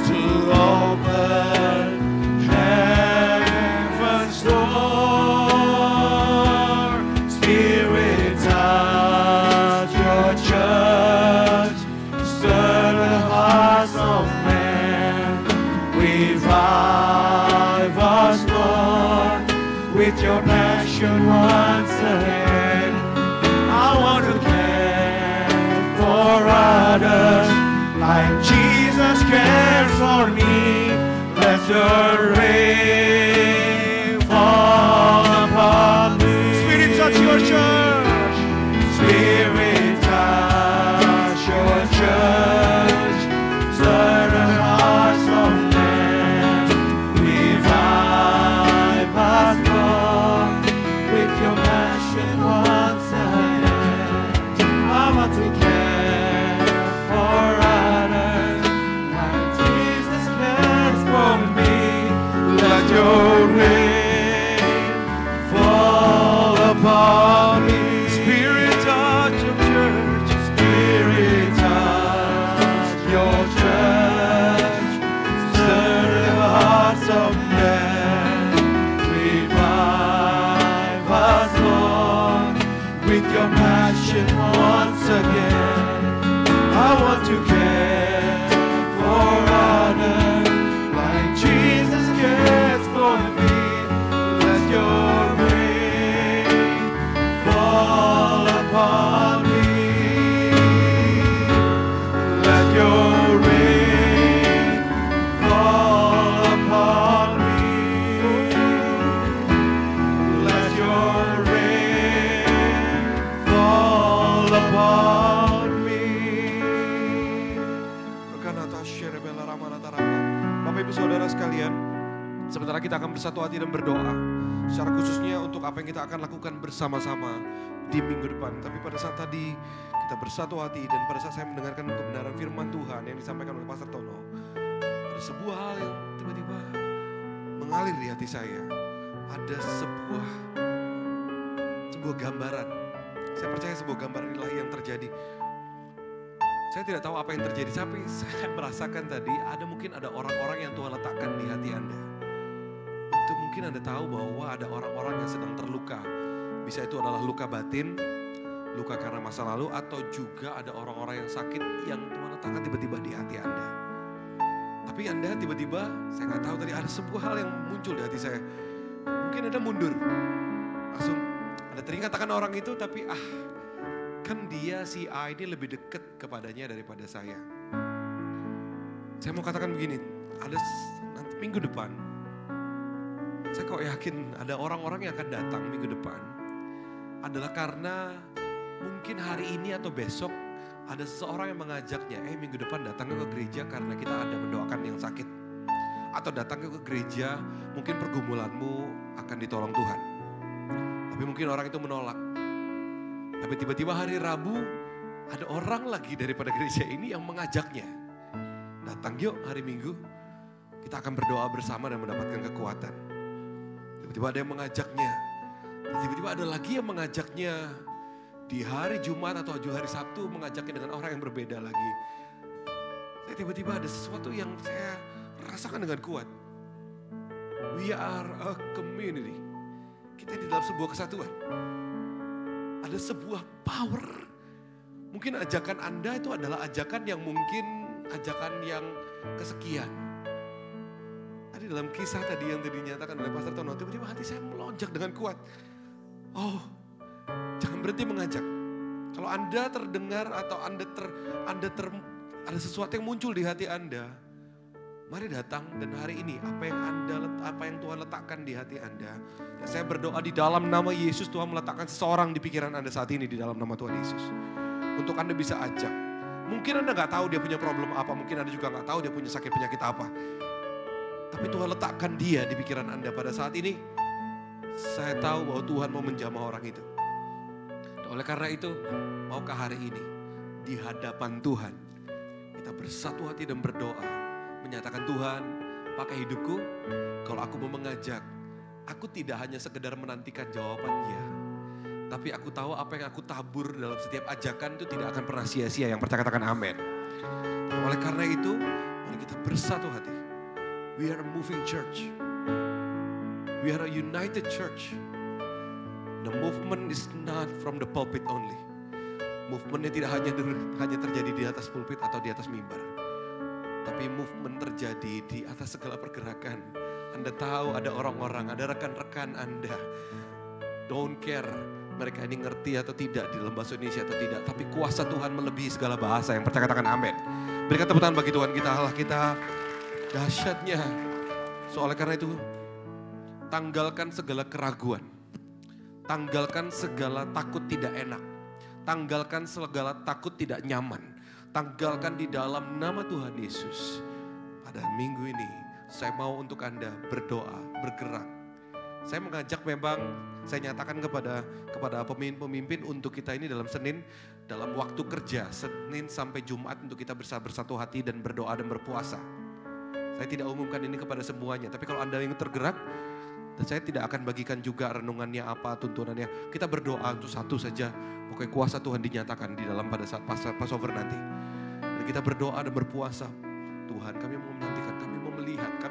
to open heaven's door. Spirit, touch like Jesus cares for me. Let your rain fall upon me. Spirit, touch your church. Spirit, touch your church. Stir the hearts of men. Revive us, Lord, with your passion once again. I want to care for others like Jesus cares for me. Let your rain fall upon me. Spirit, touch your church. Spirit, touch your church. Stir the hearts of men. Revive us, Lord, with your passion once again. I want to care for others like Jesus cares for me. Let your rain fall upon me. Let your rain fall upon me. Let your rain fall upon me. Bapak Ibu Saudara sekalian, sementara kita akan bersatu hati dan berdoa, secara khususnya untuk apa yang kita akan lakukan bersama-sama di minggu depan. Tapi pada saat tadi kita bersatu hati dan pada saat saya mendengarkan kebenaran firman Tuhan yang disampaikan oleh Pastor Tono, ada sebuah hal yang tiba-tiba mengalir di hati saya. Ada sebuah gambaran. Saya percaya sebuah gambaran ilahi yang terjadi. Saya tidak tahu apa yang terjadi, tapi saya merasakan tadi mungkin ada orang-orang yang Tuhan letakkan di hati Anda. Untuk mungkin Anda tahu bahwa ada orang-orang yang sedang terluka. Bisa itu adalah luka batin, luka karena masa lalu, atau juga ada orang-orang yang sakit yang Tuhan letakkan tiba-tiba di hati Anda. Tapi Anda tiba-tiba, saya nggak tahu tadi ada sebuah hal yang muncul di hati saya. Mungkin Anda mundur, langsung Anda teringat akan orang itu, tapi kan dia si A ini lebih dekat kepadanya daripada saya. Saya mau katakan begini, ada nanti minggu depan, saya kok yakin ada orang-orang yang akan datang minggu depan. Adalah karena mungkin hari ini atau besok ada seseorang yang mengajaknya, minggu depan datang ke gereja karena kita ada mendoakan yang sakit. Atau datang ke gereja, mungkin pergumulanmu akan ditolong Tuhan. Tapi mungkin orang itu menolak. Tapi tiba-tiba hari Rabu ada orang lagi daripada gereja ini yang mengajaknya. Datang yuk hari Minggu, kita akan berdoa bersama dan mendapatkan kekuatan. Tiba-tiba ada yang mengajaknya. Dan tiba-tiba ada lagi yang mengajaknya di hari Jumat atau hari Sabtu, mengajaknya dengan orang yang berbeda lagi. Saya tiba-tiba ada sesuatu yang saya rasakan dengan kuat. We are a community. Kita di dalam sebuah kesatuan. Ada sebuah power. Mungkin ajakan Anda itu adalah ajakan yang mungkin ajakan yang kesekian. Tadi dalam kisah tadi yang dinyatakan oleh Pastor Tono, tiba-tiba hati saya melonjak dengan kuat. Oh, jangan berhenti mengajak. Kalau Anda terdengar atau ada sesuatu yang muncul di hati Anda, mari datang dan hari ini apa yang Tuhan letakkan di hati Anda. Dan saya berdoa di dalam nama Yesus, Tuhan meletakkan seseorang di pikiran Anda saat ini di dalam nama Tuhan Yesus. Untuk Anda bisa ajak. Mungkin Anda gak tahu dia punya problem apa, mungkin Anda juga gak tahu dia punya sakit penyakit apa. Tapi Tuhan letakkan dia di pikiran Anda pada saat ini. Saya tahu bahwa Tuhan mau menjamah orang itu. Dan oleh karena itu, maukah hari ini di hadapan Tuhan kita bersatu hati dan berdoa. Menyatakan Tuhan, pakai hidupku, kalau aku mau mengajak, aku tidak hanya sekedar menantikan jawabannya, tapi aku tahu apa yang aku tabur dalam setiap ajakan itu tidak akan pernah sia-sia. Yang percaya katakan amin. Oleh karena itu, mari kita bersatu hati. We are a moving church. We are a united church. The movement is not from the pulpit only. Movementnya tidak hanya terjadi di atas pulpit atau di atas mimbar. Tapi movement terjadi di atas segala pergerakan. Anda tahu ada orang-orang, ada rekan-rekan Anda. Don't care mereka ini ngerti atau tidak di dalam bahasa Indonesia atau tidak. Tapi kuasa Tuhan melebihi segala bahasa. Yang percaya katakan amin. Berikan tepuk tangan bagi Tuhan kita, Allah kita dahsyatnya. Soalnya karena itu, tanggalkan segala keraguan. Tanggalkan segala takut tidak enak. Tanggalkan segala takut tidak nyaman. Tanggalkan di dalam nama Tuhan Yesus. Pada minggu ini, saya mau untuk Anda berdoa, bergerak. Saya mengajak memang, saya nyatakan kepada pemimpin-pemimpin untuk kita ini dalam Senin, dalam waktu kerja, Senin sampai Jumat untuk kita bersatu hati dan berdoa dan berpuasa. Saya tidak umumkan ini kepada semuanya, tapi kalau Anda ingin tergerak, saya tidak akan bagikan juga renungannya apa, tuntunannya. Kita berdoa untuk satu saja, pokoknya kuasa Tuhan dinyatakan di dalam pada saat Passover nanti. Dan kita berdoa dan berpuasa. Tuhan, kami mau menantikan, kami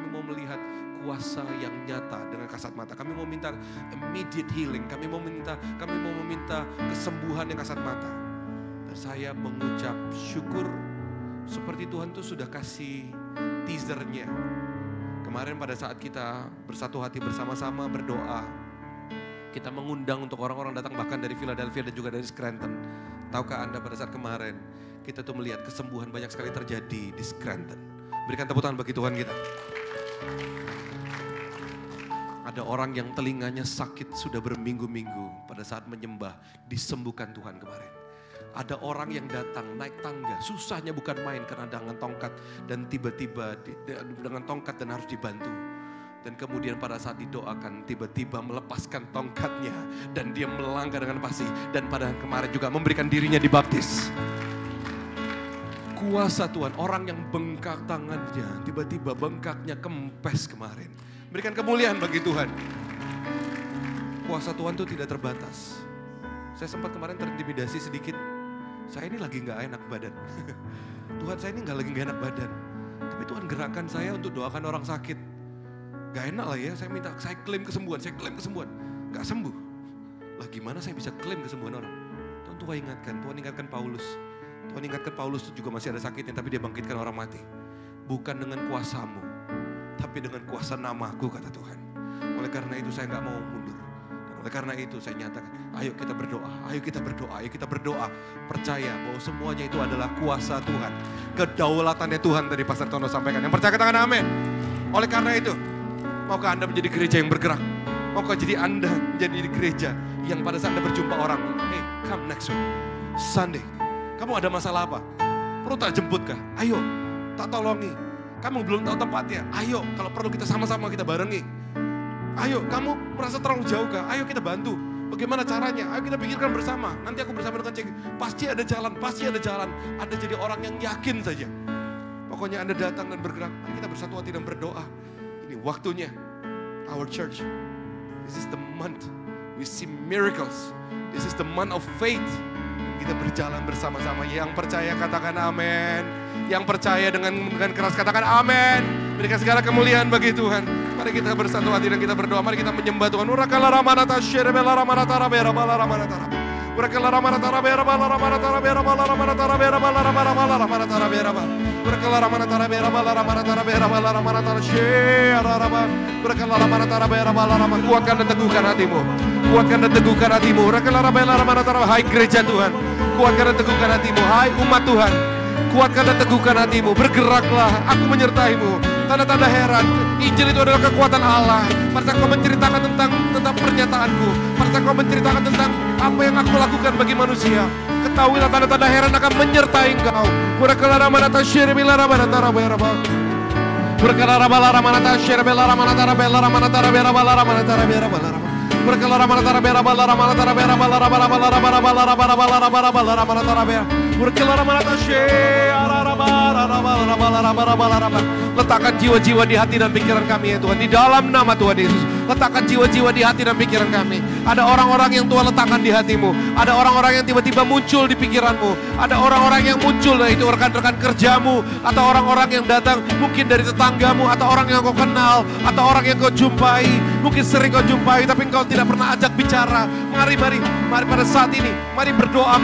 mau melihat kuasa yang nyata dengan kasat mata. Kami mau minta immediate healing, kami mau meminta kesembuhan yang kasat mata. Dan saya mengucap syukur seperti Tuhan tuh sudah kasih teasernya. Kemarin pada saat kita bersatu hati bersama-sama berdoa, kita mengundang untuk orang-orang datang bahkan dari Philadelphia dan juga dari Scranton. Tahukah Anda pada saat kemarin kita tuh melihat kesembuhan banyak sekali terjadi di Scranton. Berikan tepuk tangan bagi Tuhan kita. Ada orang yang telinganya sakit sudah berminggu-minggu pada saat menyembah, disembuhkan Tuhan kemarin. Ada orang yang datang naik tangga, susahnya bukan main karena dengan tongkat dan tiba-tiba dengan tongkat dan harus dibantu. Dan kemudian pada saat didoakan tiba-tiba melepaskan tongkatnya dan dia melangkah dengan fasih. Dan pada kemarin juga memberikan dirinya dibaptis. Kuasa Tuhan, orang yang bengkak tangannya tiba-tiba bengkaknya kempes kemarin. Berikan kemuliaan bagi Tuhan. Kuasa Tuhan itu tidak terbatas. Saya sempat kemarin terintimidasi sedikit. Saya ini lagi gak enak badan. Tuhan, saya ini lagi gak enak badan. Tapi Tuhan gerakkan saya untuk doakan orang sakit. Gak enak lah ya, saya klaim kesembuhan. Gak sembuh. Lah gimana saya bisa klaim kesembuhan orang? Tuhan ingatkan Paulus. Tuhan ingatkan Paulus itu juga masih ada sakitnya, tapi dia bangkitkan orang mati. Bukan dengan kuasamu, tapi dengan kuasa namaku, kata Tuhan. Oleh karena itu saya gak mau mundur. Dan oleh karena itu saya nyatakan, ayo kita berdoa. Percaya bahwa semuanya itu adalah kuasa Tuhan. Kedaulatannya Tuhan tadi Pastor Tono sampaikan. Yang percaya katakan amin. Oleh karena itu, maukah Anda menjadi gereja yang bergerak? Maukah Anda menjadi gereja yang pada saat Anda berjumpa orang, hey, come next week, Sunday. Kamu ada masalah apa? Perlu tak jemput kah? Ayo, tak tolongi. Kamu belum tahu tempatnya? Ayo, kalau perlu kita sama-sama kita barengi. Ayo, kamu merasa terlalu jauh kah? Ayo kita bantu. Bagaimana caranya? Ayo kita pikirkan bersama. Nanti aku bersama dengan Cek. Pasti ada jalan. Anda jadi orang yang yakin saja. Pokoknya Anda datang dan bergerak. Mari kita bersatu hati dan berdoa. Ini waktunya. Our church. This is the month. We see miracles. This is the month of faith. Kita berjalan bersama-sama. Yang percaya katakan amin. Yang percaya dengan keras katakan amin. Berikan segala kemuliaan bagi Tuhan. Mari kita bersatu hati dan kita berdoa. Mari kita menyembah Tuhan. Kuatkan dan teguhkan hatimu. Hai gereja Tuhan, kuatkan dan teguhkan hatimu. Hai umat Tuhan, kuatkan dan teguhkan hatimu. Bergeraklah, aku menyertaimu. Tanda-tanda heran, Injil itu adalah kekuatan Allah. Pada saat kau menceritakan tentang pernyataanku, pada saat kau menceritakan tentang apa yang aku lakukan bagi manusia, ketahuilah tanda-tanda heran akan menyertai engkau. Letakkan jiwa-jiwa di hati dan pikiran kami ya Tuhan, di dalam nama Tuhan Yesus. Letakkan jiwa-jiwa di hati dan pikiran kami. Ada orang-orang yang Tuhan letakkan di hatimu. Ada orang-orang yang tiba-tiba muncul di pikiranmu. Ada orang-orang yang muncul, itu rekan-rekan kerjamu, atau orang-orang yang datang mungkin dari tetanggamu, atau orang yang kau kenal, atau orang yang kau jumpai. Mungkin sering kau jumpai tapi engkau tidak pernah ajak bicara. Mari pada saat ini, mari berdoa.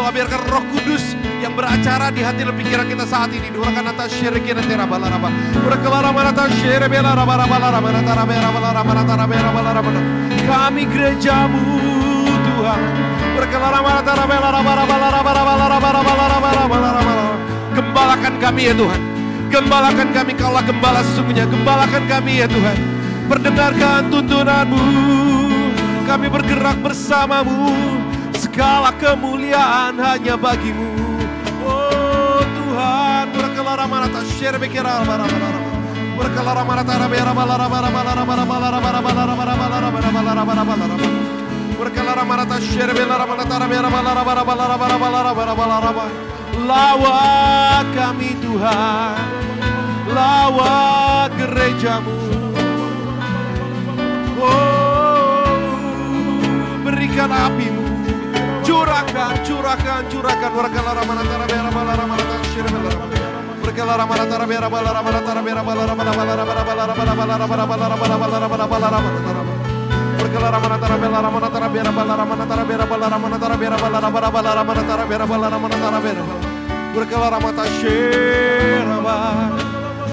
Biarkan Roh Kudus yang beracara di hati dan pikiran kita saat ini. Kami gerejamu Tuhan. Gembala Gembalakan kami ya Tuhan. Gembalakan kami, Kaulah gembala sesungguhnya. Gembalakan kami ya Tuhan. Perdengarkan tuntunanmu. Kami bergerak bersamamu. Segala kemuliaan hanya bagimu. Oh Tuhan, berkelara manata share bekira bara-bara. Berkelara manata rabera bara-bara. Berkelara manata share belara manata rabera bara-bara. Lawat kami Tuhan, lawat gerejamu. Oh, berikan apimu. Curahkan. Berkelara manata rabera bara-bara share belara. Berkelara manata rabera bara-bara. Berkelara manata shiraba.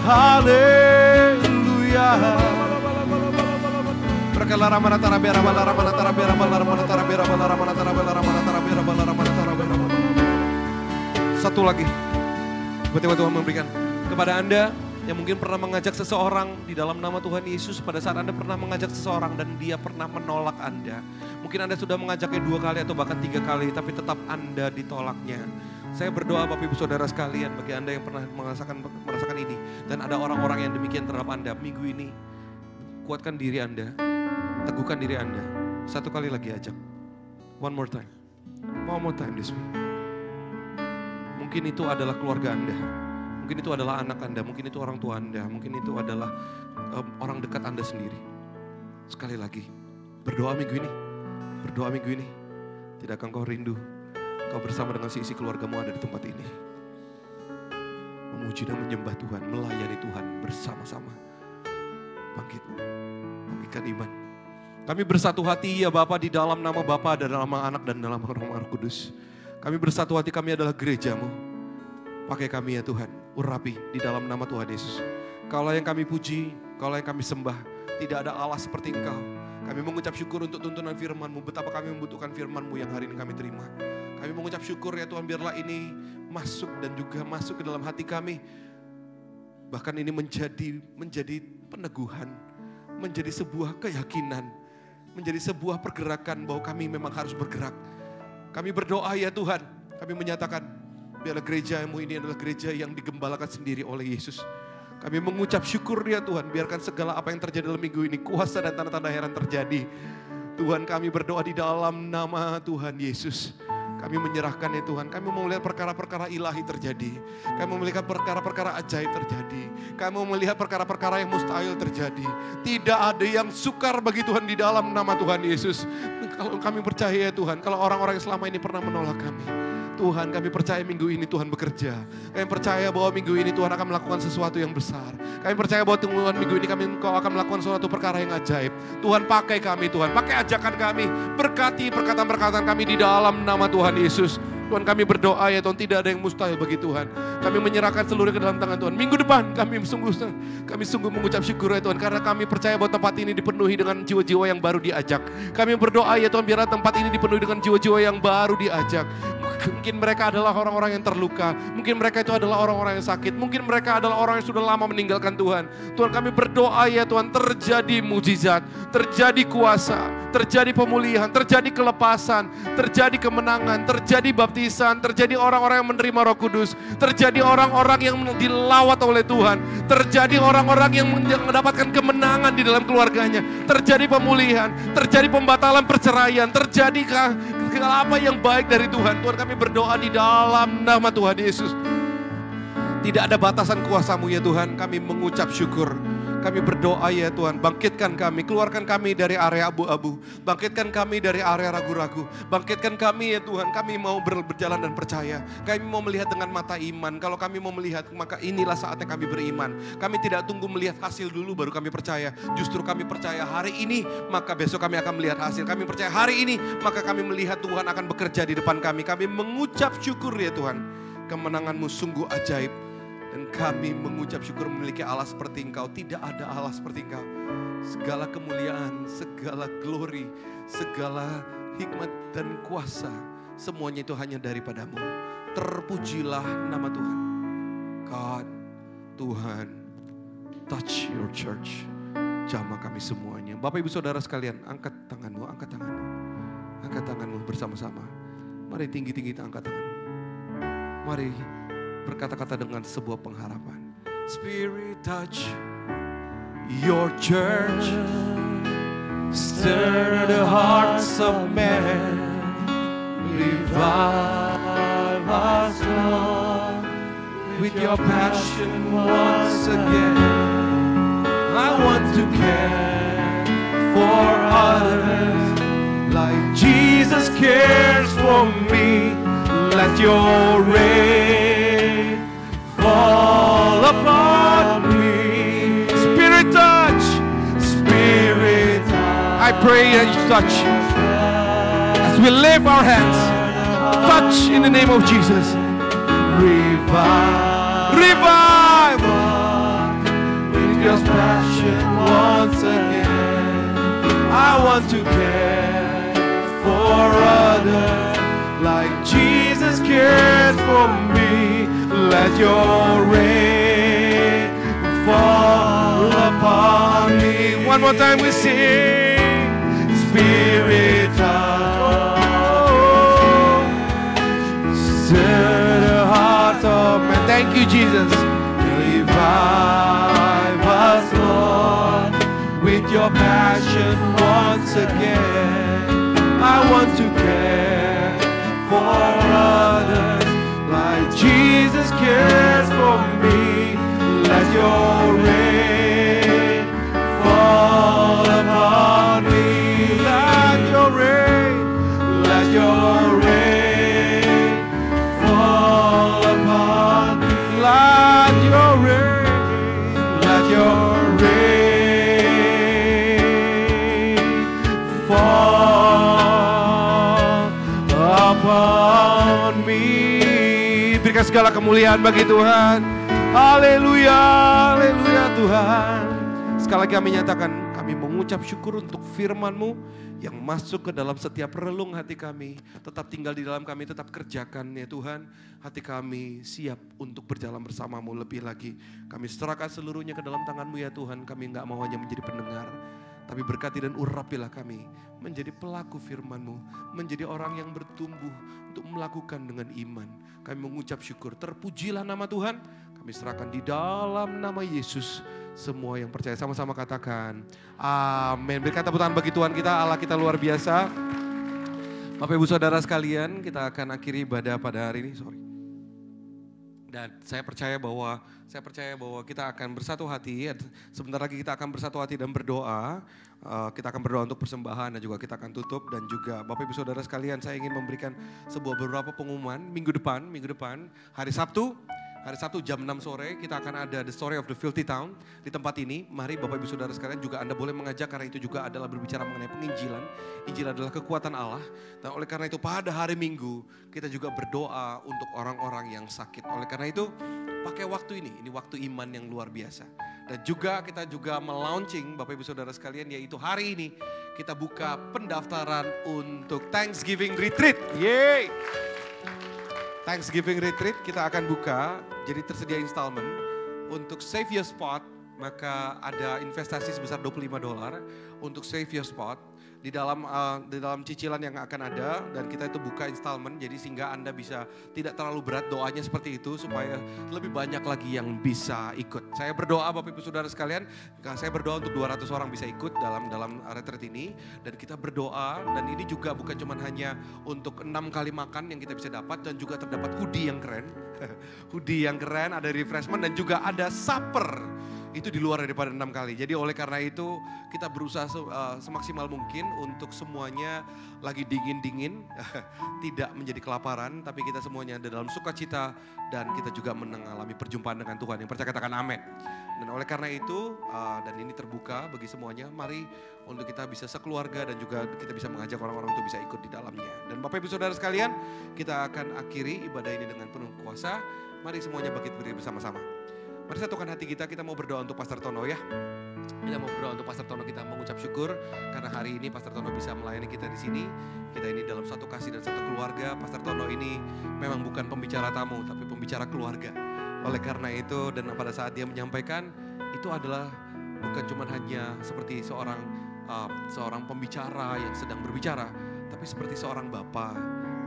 Haleluya. Berkelara manata rabera. Satu lagi. Tiba-tiba Tuhan memberikan kepada Anda yang mungkin pernah mengajak seseorang di dalam nama Tuhan Yesus, pada saat Anda pernah mengajak seseorang dan dia pernah menolak Anda. Mungkin Anda sudah mengajaknya 2 kali atau bahkan 3 kali, tapi tetap Anda ditolaknya. Saya berdoa Bapak Ibu Saudara sekalian, bagi Anda yang pernah merasakan ini. Dan ada orang-orang yang demikian terhadap Anda. Minggu ini, kuatkan diri Anda, teguhkan diri Anda. 1 kali lagi ajak. One more time this week. Mungkin itu adalah keluarga Anda. Mungkin itu adalah anak Anda, mungkin itu orang tua Anda, mungkin itu adalah orang dekat Anda sendiri. Sekali lagi, berdoa minggu ini. Tidakkah engkau rindu, kau bersama dengan seisi keluargamu ada di tempat ini. Memuji dan menyembah Tuhan, melayani Tuhan bersama-sama. Bangkitkan iman. Kami bersatu hati ya Bapa di dalam nama Bapa dan dalam nama Anak dan dalam Roh Kudus. Kami bersatu hati, kami adalah gerejamu. Pakai kami ya Tuhan, urapi di dalam nama Tuhan Yesus. Kaulah yang kami puji, Kaulah yang kami sembah. Tidak ada Allah seperti Engkau. Kami mengucap syukur untuk tuntunan firman-Mu, betapa kami membutuhkan firman-Mu yang hari ini kami terima. Kami mengucap syukur ya Tuhan, biarlah ini masuk dan juga masuk ke dalam hati kami. Bahkan ini menjadi peneguhan, menjadi sebuah keyakinan, menjadi sebuah pergerakan bahwa kami memang harus bergerak. Kami berdoa ya Tuhan, kami menyatakan, biarlah gereja-Mu ini adalah gereja yang digembalakan sendiri oleh Yesus. Kami mengucap syukur ya Tuhan, biarkan segala apa yang terjadi dalam minggu ini, kuasa dan tanda-tanda heran terjadi. Tuhan, kami berdoa di dalam nama Tuhan Yesus. Kami menyerahkan ya Tuhan, kami mau melihat perkara-perkara ilahi terjadi. Kami mau melihat perkara-perkara ajaib terjadi. Kami mau melihat perkara-perkara yang mustahil terjadi. Tidak ada yang sukar bagi Tuhan di dalam nama Tuhan Yesus. Kalau kami percaya ya Tuhan, kalau orang-orang yang selama ini pernah menolak kami, Tuhan, kami percaya minggu ini Tuhan bekerja. Kami percaya bahwa minggu ini Tuhan akan melakukan sesuatu yang besar. Kami percaya bahwa Tuhan minggu ini Kau akan melakukan suatu perkara yang ajaib. Tuhan, pakai kami Tuhan, pakai ajakan kami. Berkati perkataan-perkataan kami di dalam nama Tuhan Yesus. Tuhan, kami berdoa ya Tuhan, tidak ada yang mustahil bagi Tuhan. Kami menyerahkan seluruh ke dalam tangan Tuhan. Minggu depan kami sungguh mengucap syukur ya Tuhan, karena kami percaya bahwa tempat ini dipenuhi dengan jiwa-jiwa yang baru diajak. Kami berdoa ya Tuhan, biarlah tempat ini dipenuhi dengan jiwa-jiwa yang baru diajak. Mungkin mereka adalah orang-orang yang terluka. Mungkin mereka itu adalah orang-orang yang sakit. Mungkin mereka adalah orang yang sudah lama meninggalkan Tuhan. Tuhan, kami berdoa ya Tuhan, terjadi mujizat, terjadi kuasa, terjadi pemulihan, terjadi kelepasan, terjadi kemenangan, terjadi baptisan, terjadi orang-orang yang menerima Roh Kudus, terjadi orang-orang yang dilawat oleh Tuhan, terjadi orang-orang yang mendapatkan kemenangan di dalam keluarganya, terjadi pemulihan, terjadi pembatalan perceraian, terjadi segala apa yang baik dari Tuhan. Tuhan, kami berdoa di dalam nama Tuhan Yesus. Tidak ada batasan kuasa-Mu ya Tuhan, kami mengucap syukur. Kami berdoa ya Tuhan, bangkitkan kami, keluarkan kami dari area abu-abu, bangkitkan kami dari area ragu-ragu, bangkitkan kami ya Tuhan, kami mau berjalan dan percaya, kami mau melihat dengan mata iman. Kalau kami mau melihat, maka inilah saatnya kami beriman. Kami tidak tunggu melihat hasil dulu baru kami percaya, justru kami percaya hari ini, maka besok kami akan melihat hasil. Kami percaya hari ini, maka kami melihat Tuhan akan bekerja di depan kami. Kami mengucap syukur ya Tuhan, kemenangan-Mu sungguh ajaib. Dan kami mengucap syukur memiliki Allah seperti Engkau. Tidak ada Allah seperti Engkau. Segala kemuliaan, segala glory, segala hikmat dan kuasa, semuanya itu hanya daripada-Mu. Terpujilah nama Tuhan. God, Tuhan, touch your church. Jamah kami semuanya. Bapak Ibu Saudara sekalian, angkat tanganmu, angkat tanganmu. Angkat tanganmu bersama-sama. Mari tinggi-tinggi angkat tanganmu. Mari berkata-kata dengan sebuah pengharapan. Spirit touch your church. Stir the hearts of men. Revive us, Lord, with your passion once again. I want to care for others like Jesus cares for me. Let your rain fall upon me. Spirit touch, Spirit touch. I pray that you touch as we lift our hands. Touch in the name of Jesus. Revive, revive. Your passion once again. I want to care for others like Jesus cares for me. Let your rain fall upon me. One more time we sing. Spirit touch. Stir the heart of man. Thank you, Jesus. Revive us, Lord, with your passion once again. I want to care for others like Jesus cares for me. Let your rain fall upon me. Let your rain fall upon me. Let your rain fall upon me. Berikan segala kemuliaan bagi Tuhan. Haleluya, haleluya Tuhan. Sekali lagi kami nyatakan, kami mengucap syukur untuk firman-Mu yang masuk ke dalam setiap relung hati kami. Tetap tinggal di dalam kami, tetap kerjakan ya Tuhan. Hati kami siap untuk berjalan bersama-Mu lebih lagi. Kami serahkan seluruhnya ke dalam tangan-Mu ya Tuhan. Kami enggak mau hanya menjadi pendengar, tapi berkati dan urapilah kami menjadi pelaku firman-Mu, menjadi orang yang bertumbuh untuk melakukan dengan iman. Kami mengucap syukur, terpujilah nama Tuhan. Kami serahkan di dalam nama Yesus. Semua yang percaya sama-sama katakan amin. Berikan tepuk tangan bagi Tuhan kita, Allah kita luar biasa. Bapak Ibu Saudara sekalian, kita akan akhiri ibadah pada hari ini. Dan saya percaya bahwa kita akan bersatu hati. Sebentar lagi kita akan bersatu hati dan berdoa. Kita akan berdoa untuk persembahan dan juga kita akan tutup. Dan juga Bapak Ibu Saudara sekalian, saya ingin memberikan beberapa pengumuman minggu depan hari Sabtu jam 6 sore kita akan ada The Story of the Filthy Town di tempat ini. Mari Bapak Ibu Saudara sekalian, juga Anda boleh mengajak karena itu juga adalah berbicara mengenai penginjilan. Injil adalah kekuatan Allah. Dan oleh karena itu pada hari Minggu kita juga berdoa untuk orang-orang yang sakit. Oleh karena itu pakai waktu ini waktu iman yang luar biasa. Dan juga kita juga melaunching Bapak Ibu Saudara sekalian, yaitu hari ini kita buka pendaftaran untuk Thanksgiving Retreat. Yeay! Thanksgiving Retreat kita akan buka, jadi tersedia installment. Untuk Save Your Spot, maka ada investasi sebesar $25 untuk Save Your Spot. Di dalam cicilan yang akan ada, dan kita itu buka installment, jadi sehingga Anda bisa tidak terlalu berat, doanya seperti itu supaya lebih banyak lagi yang bisa ikut. Saya berdoa Bapak Ibu Saudara sekalian, saya berdoa untuk 200 orang bisa ikut dalam retreat ini, dan kita berdoa, dan ini juga bukan cuma hanya untuk 6 kali makan yang kita bisa dapat, dan juga terdapat hoodie yang keren, hoodie yang keren, ada refreshment dan juga ada supper. Itu di luar daripada 6 kali. Jadi oleh karena itu kita berusaha semaksimal mungkin untuk semuanya lagi dingin-dingin. Tidak menjadi kelaparan, tapi kita semuanya ada dalam sukacita. Dan kita juga mengalami perjumpaan dengan Tuhan. Yang percaya katakan amin. Dan oleh karena itu, dan ini terbuka bagi semuanya, mari untuk kita bisa sekeluarga dan juga kita bisa mengajak orang-orang untuk bisa ikut di dalamnya. Dan Bapak Ibu Saudara sekalian, kita akan akhiri ibadah ini dengan penuh kuasa. Mari semuanya bangkit berdiri bersama-sama. Mari satukan hati kita mau berdoa untuk Pastor Tono ya. Kita mau berdoa untuk Pastor Tono, kita mengucap syukur karena hari ini Pastor Tono bisa melayani kita di sini. Kita ini dalam satu kasih dan satu keluarga. Pastor Tono ini memang bukan pembicara tamu, tapi pembicara keluarga. Oleh karena itu, dan pada saat dia menyampaikan, itu adalah bukan cuma hanya seperti seorang pembicara yang sedang berbicara, tapi seperti seorang bapa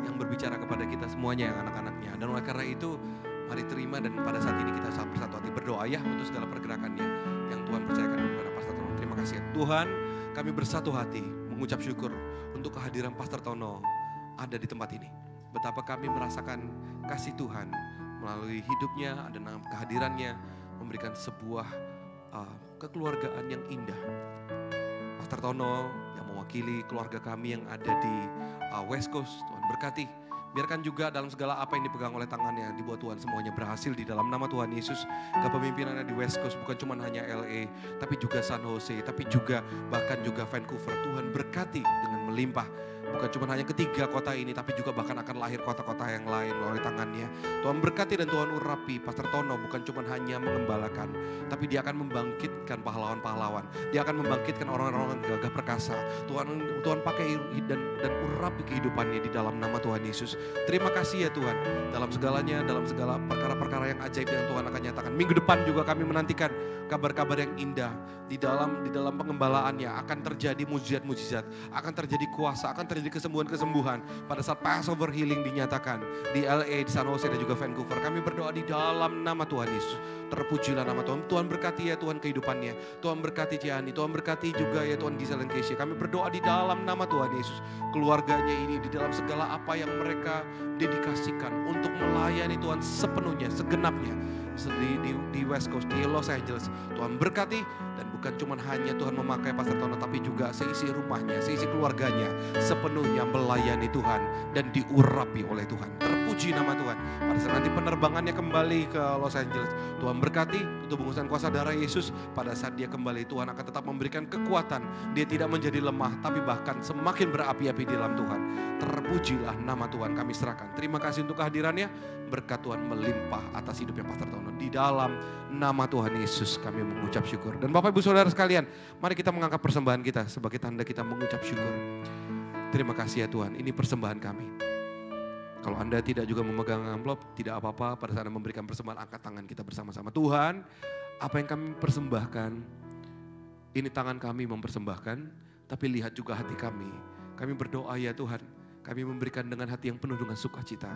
yang berbicara kepada kita semuanya yang anak-anaknya. Dan oleh karena itu, mari terima, dan pada saat ini kita bersatu hati berdoa ya untuk segala pergerakannya yang Tuhan percayakan kepada Pastor Tono. Terima kasih ya. Tuhan, kami bersatu hati mengucap syukur untuk kehadiran Pastor Tono ada di tempat ini. Betapa kami merasakan kasih Tuhan melalui hidupnya dan kehadirannya memberikan sebuah kekeluargaan yang indah. Pastor Tono yang mewakili keluarga kami yang ada di West Coast, Tuhan berkati. Biarkan juga dalam segala apa yang dipegang oleh tangannya, dibuat Tuhan semuanya berhasil di dalam nama Tuhan Yesus. Kepemimpinannya di West Coast bukan cuma hanya LA, tapi juga San Jose, tapi juga bahkan juga Vancouver. Tuhan berkati dengan melimpah. Bukan cuma hanya ketiga kota ini, tapi juga bahkan akan lahir kota-kota yang lain melalui tangannya. Tuhan berkati dan Tuhan urapi. Pastor Tono bukan cuma hanya mengembalakan, tapi dia akan membangkitkan pahlawan-pahlawan. Dia akan membangkitkan orang-orang yang gagah perkasa. Tuhan pakai dan urapi kehidupannya di dalam nama Tuhan Yesus. Terima kasih ya Tuhan, dalam segalanya, dalam segala perkara-perkara yang ajaib yang Tuhan akan nyatakan. Minggu depan juga kami menantikan kabar-kabar yang indah. Di dalam pengembalaannya akan terjadi mujizat-mujizat, akan terjadi kuasa, akan terjadi kesembuhan-kesembuhan. Pada saat Passover healing dinyatakan di LA, di San Jose dan juga Vancouver, kami berdoa di dalam nama Tuhan Yesus. Terpujilah nama Tuhan. Tuhan berkati ya Tuhan kehidupannya. Tuhan berkati Ciani, Tuhan berkati juga ya Tuhan Giselle dan Keisha. Kami berdoa di dalam nama Tuhan Yesus. Keluarganya ini di dalam segala apa yang mereka dedikasikan untuk melayani Tuhan sepenuhnya, segenapnya. Di West Coast, di Los Angeles. Tuhan berkati, dan bukan cuma hanya Tuhan memakai Pastor Tono, tapi juga seisi rumahnya, seisi keluarganya sepenuhnya melayani Tuhan dan diurapi oleh Tuhan. Terpuji nama Tuhan. Pada saat nanti penerbangannya kembali ke Los Angeles, Tuhan berkati untuk pengurusan kuasa darah Yesus. Pada saat dia kembali, Tuhan akan tetap memberikan kekuatan. Dia tidak menjadi lemah, tapi bahkan semakin berapi-api di dalam Tuhan. Terpujilah nama Tuhan, kami serahkan. Terima kasih untuk kehadirannya. Berkat Tuhan melimpah atas hidupnya Pastor Tono. Di dalam nama Tuhan Yesus kami mengucap syukur. Dan Bapak Ibu Saudara sekalian, mari kita mengangkat persembahan kita sebagai tanda kita mengucap syukur. Terima kasih ya Tuhan, ini persembahan kami. Kalau Anda tidak juga memegang amplop, tidak apa-apa. Pada saat Anda memberikan persembahan, angkat tangan kita bersama-sama. Tuhan, apa yang kami persembahkan, ini tangan kami mempersembahkan, tapi lihat juga hati kami. Kami berdoa ya Tuhan, kami memberikan dengan hati yang penuh dengan sukacita.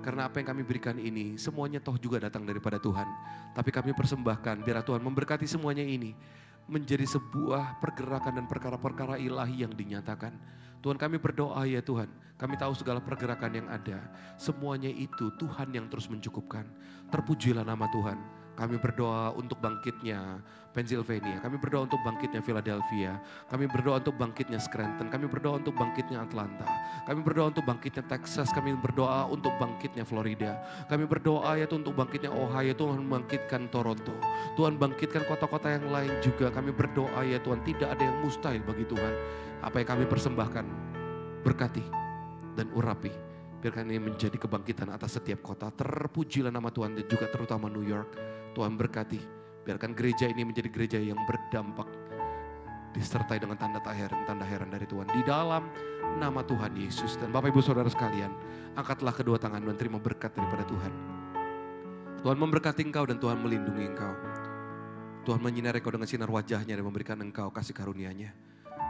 Karena apa yang kami berikan ini, semuanya toh juga datang daripada Tuhan. Tapi kami persembahkan, biar Tuhan memberkati semuanya ini. Menjadi sebuah pergerakan dan perkara-perkara ilahi yang dinyatakan. Tuhan, kami berdoa ya Tuhan, kami tahu segala pergerakan yang ada. Semuanya itu Tuhan yang terus mencukupkan. Terpujilah nama Tuhan. Kami berdoa untuk bangkitnya Pennsylvania, kami berdoa untuk bangkitnya Philadelphia, kami berdoa untuk bangkitnya Scranton, kami berdoa untuk bangkitnya Atlanta, kami berdoa untuk bangkitnya Texas, kami berdoa untuk bangkitnya Florida, kami berdoa ya Tuhan untuk bangkitnya Ohio, Tuhan bangkitkan Toronto, Tuhan bangkitkan kota-kota yang lain juga. Kami berdoa ya Tuhan, tidak ada yang mustahil bagi Tuhan. Apa yang kami persembahkan, berkati dan urapi. Biarkan ini menjadi kebangkitan atas setiap kota. Terpujilah nama Tuhan dan juga terutama New York. Tuhan berkati. Biarkan gereja ini menjadi gereja yang berdampak. Disertai dengan tanda heran dari Tuhan. Di dalam nama Tuhan Yesus. Dan Bapak Ibu Saudara sekalian, angkatlah kedua tangan dan terima berkat daripada Tuhan. Tuhan memberkati engkau dan Tuhan melindungi engkau. Tuhan menyinari engkau dengan sinar wajahnya dan memberikan engkau kasih karunia-Nya.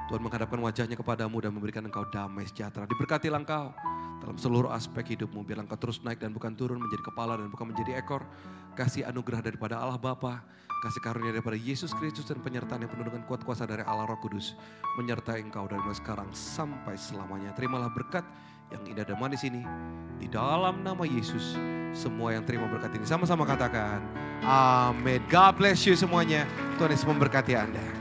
Tuhan menghadapkan wajahnya kepadamu dan memberikan engkau damai sejahtera. Diberkatilah engkau dalam seluruh aspek hidupmu. Biar engkau terus naik dan bukan turun, menjadi kepala dan bukan menjadi ekor. Kasih anugerah daripada Allah Bapa, kasih karunia daripada Yesus Kristus dan penyertaan yang penuh dengan kuat kuasa dari Allah Roh Kudus menyertai engkau dari mulai sekarang sampai selamanya. Terimalah berkat yang indah dan manis ini di dalam nama Yesus. Semua yang terima berkat ini sama-sama katakan amin. God bless you semuanya. Tuhan Yesus memberkati Anda.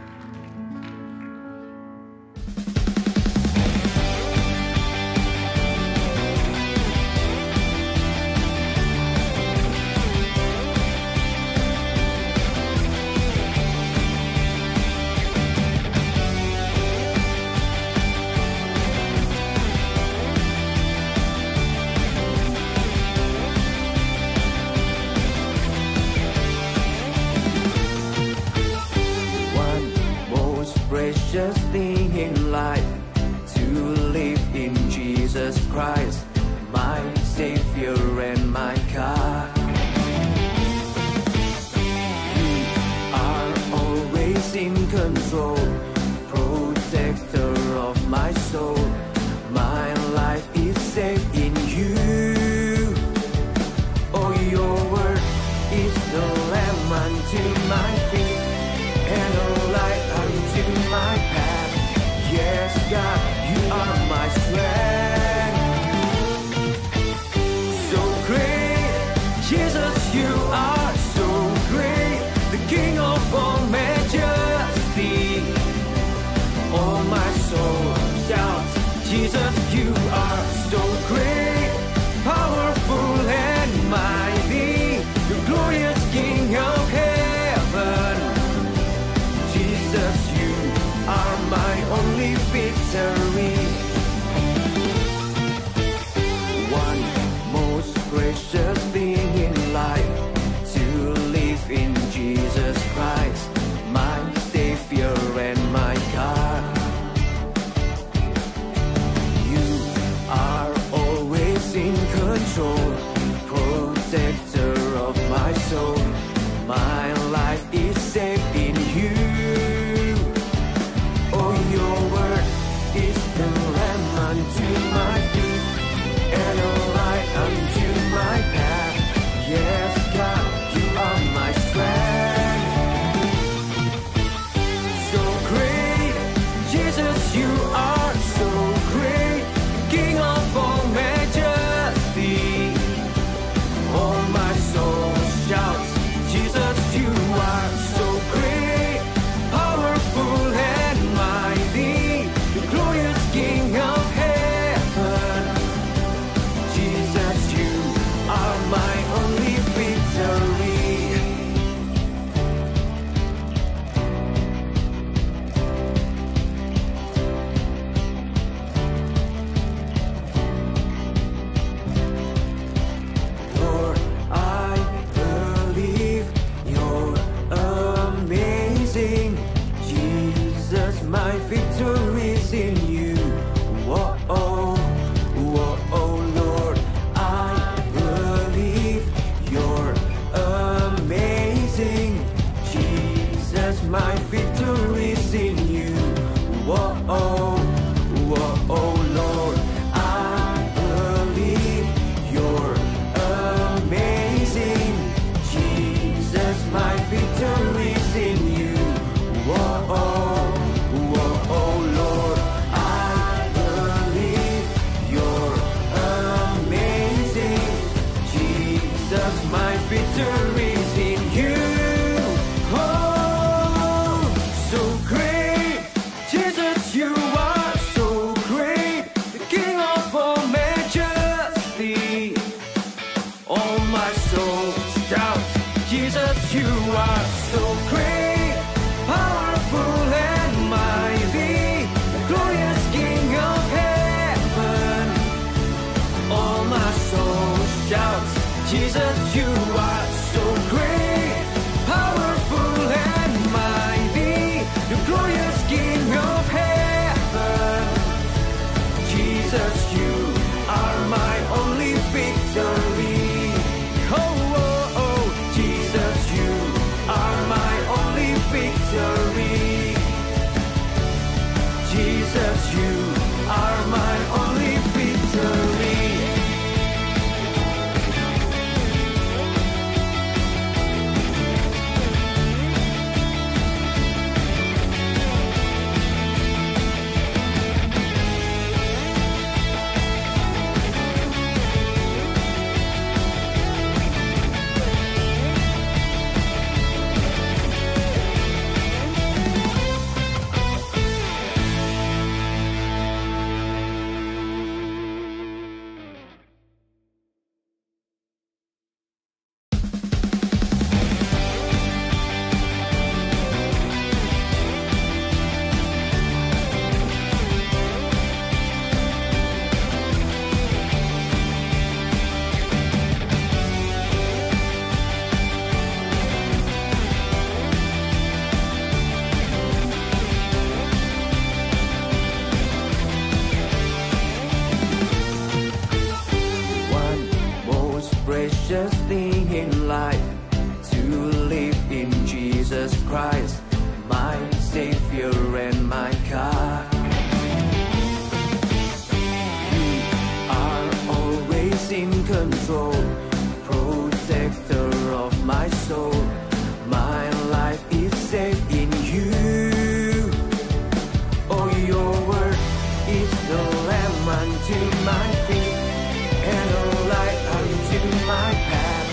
Precious thing in life to live in Jesus Christ, my Savior and my God. victories in you. Oh, so great, Jesus, you are so great, the King of all majesty. All my soul shouts, Jesus, you are so great, powerful and mighty, the glorious King of heaven. All my soul shouts, Jesus, you are so great, powerful and mighty, the glorious King of heaven. Jesus, you are my only victory. Oh, oh, oh, Jesus, you are my only victory. Jesus, you are my only victory. Precious thing in life to live in Jesus Christ, my Savior and my God. You are always in control, protector of my soul. My life is safe in you. Oh, your word is the lamp unto my feet and a light unto my path.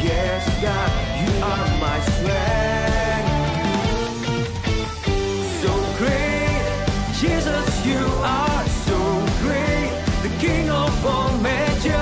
Yes, God, you are my strength. So great, Jesus, you are so great, the King of all majesty.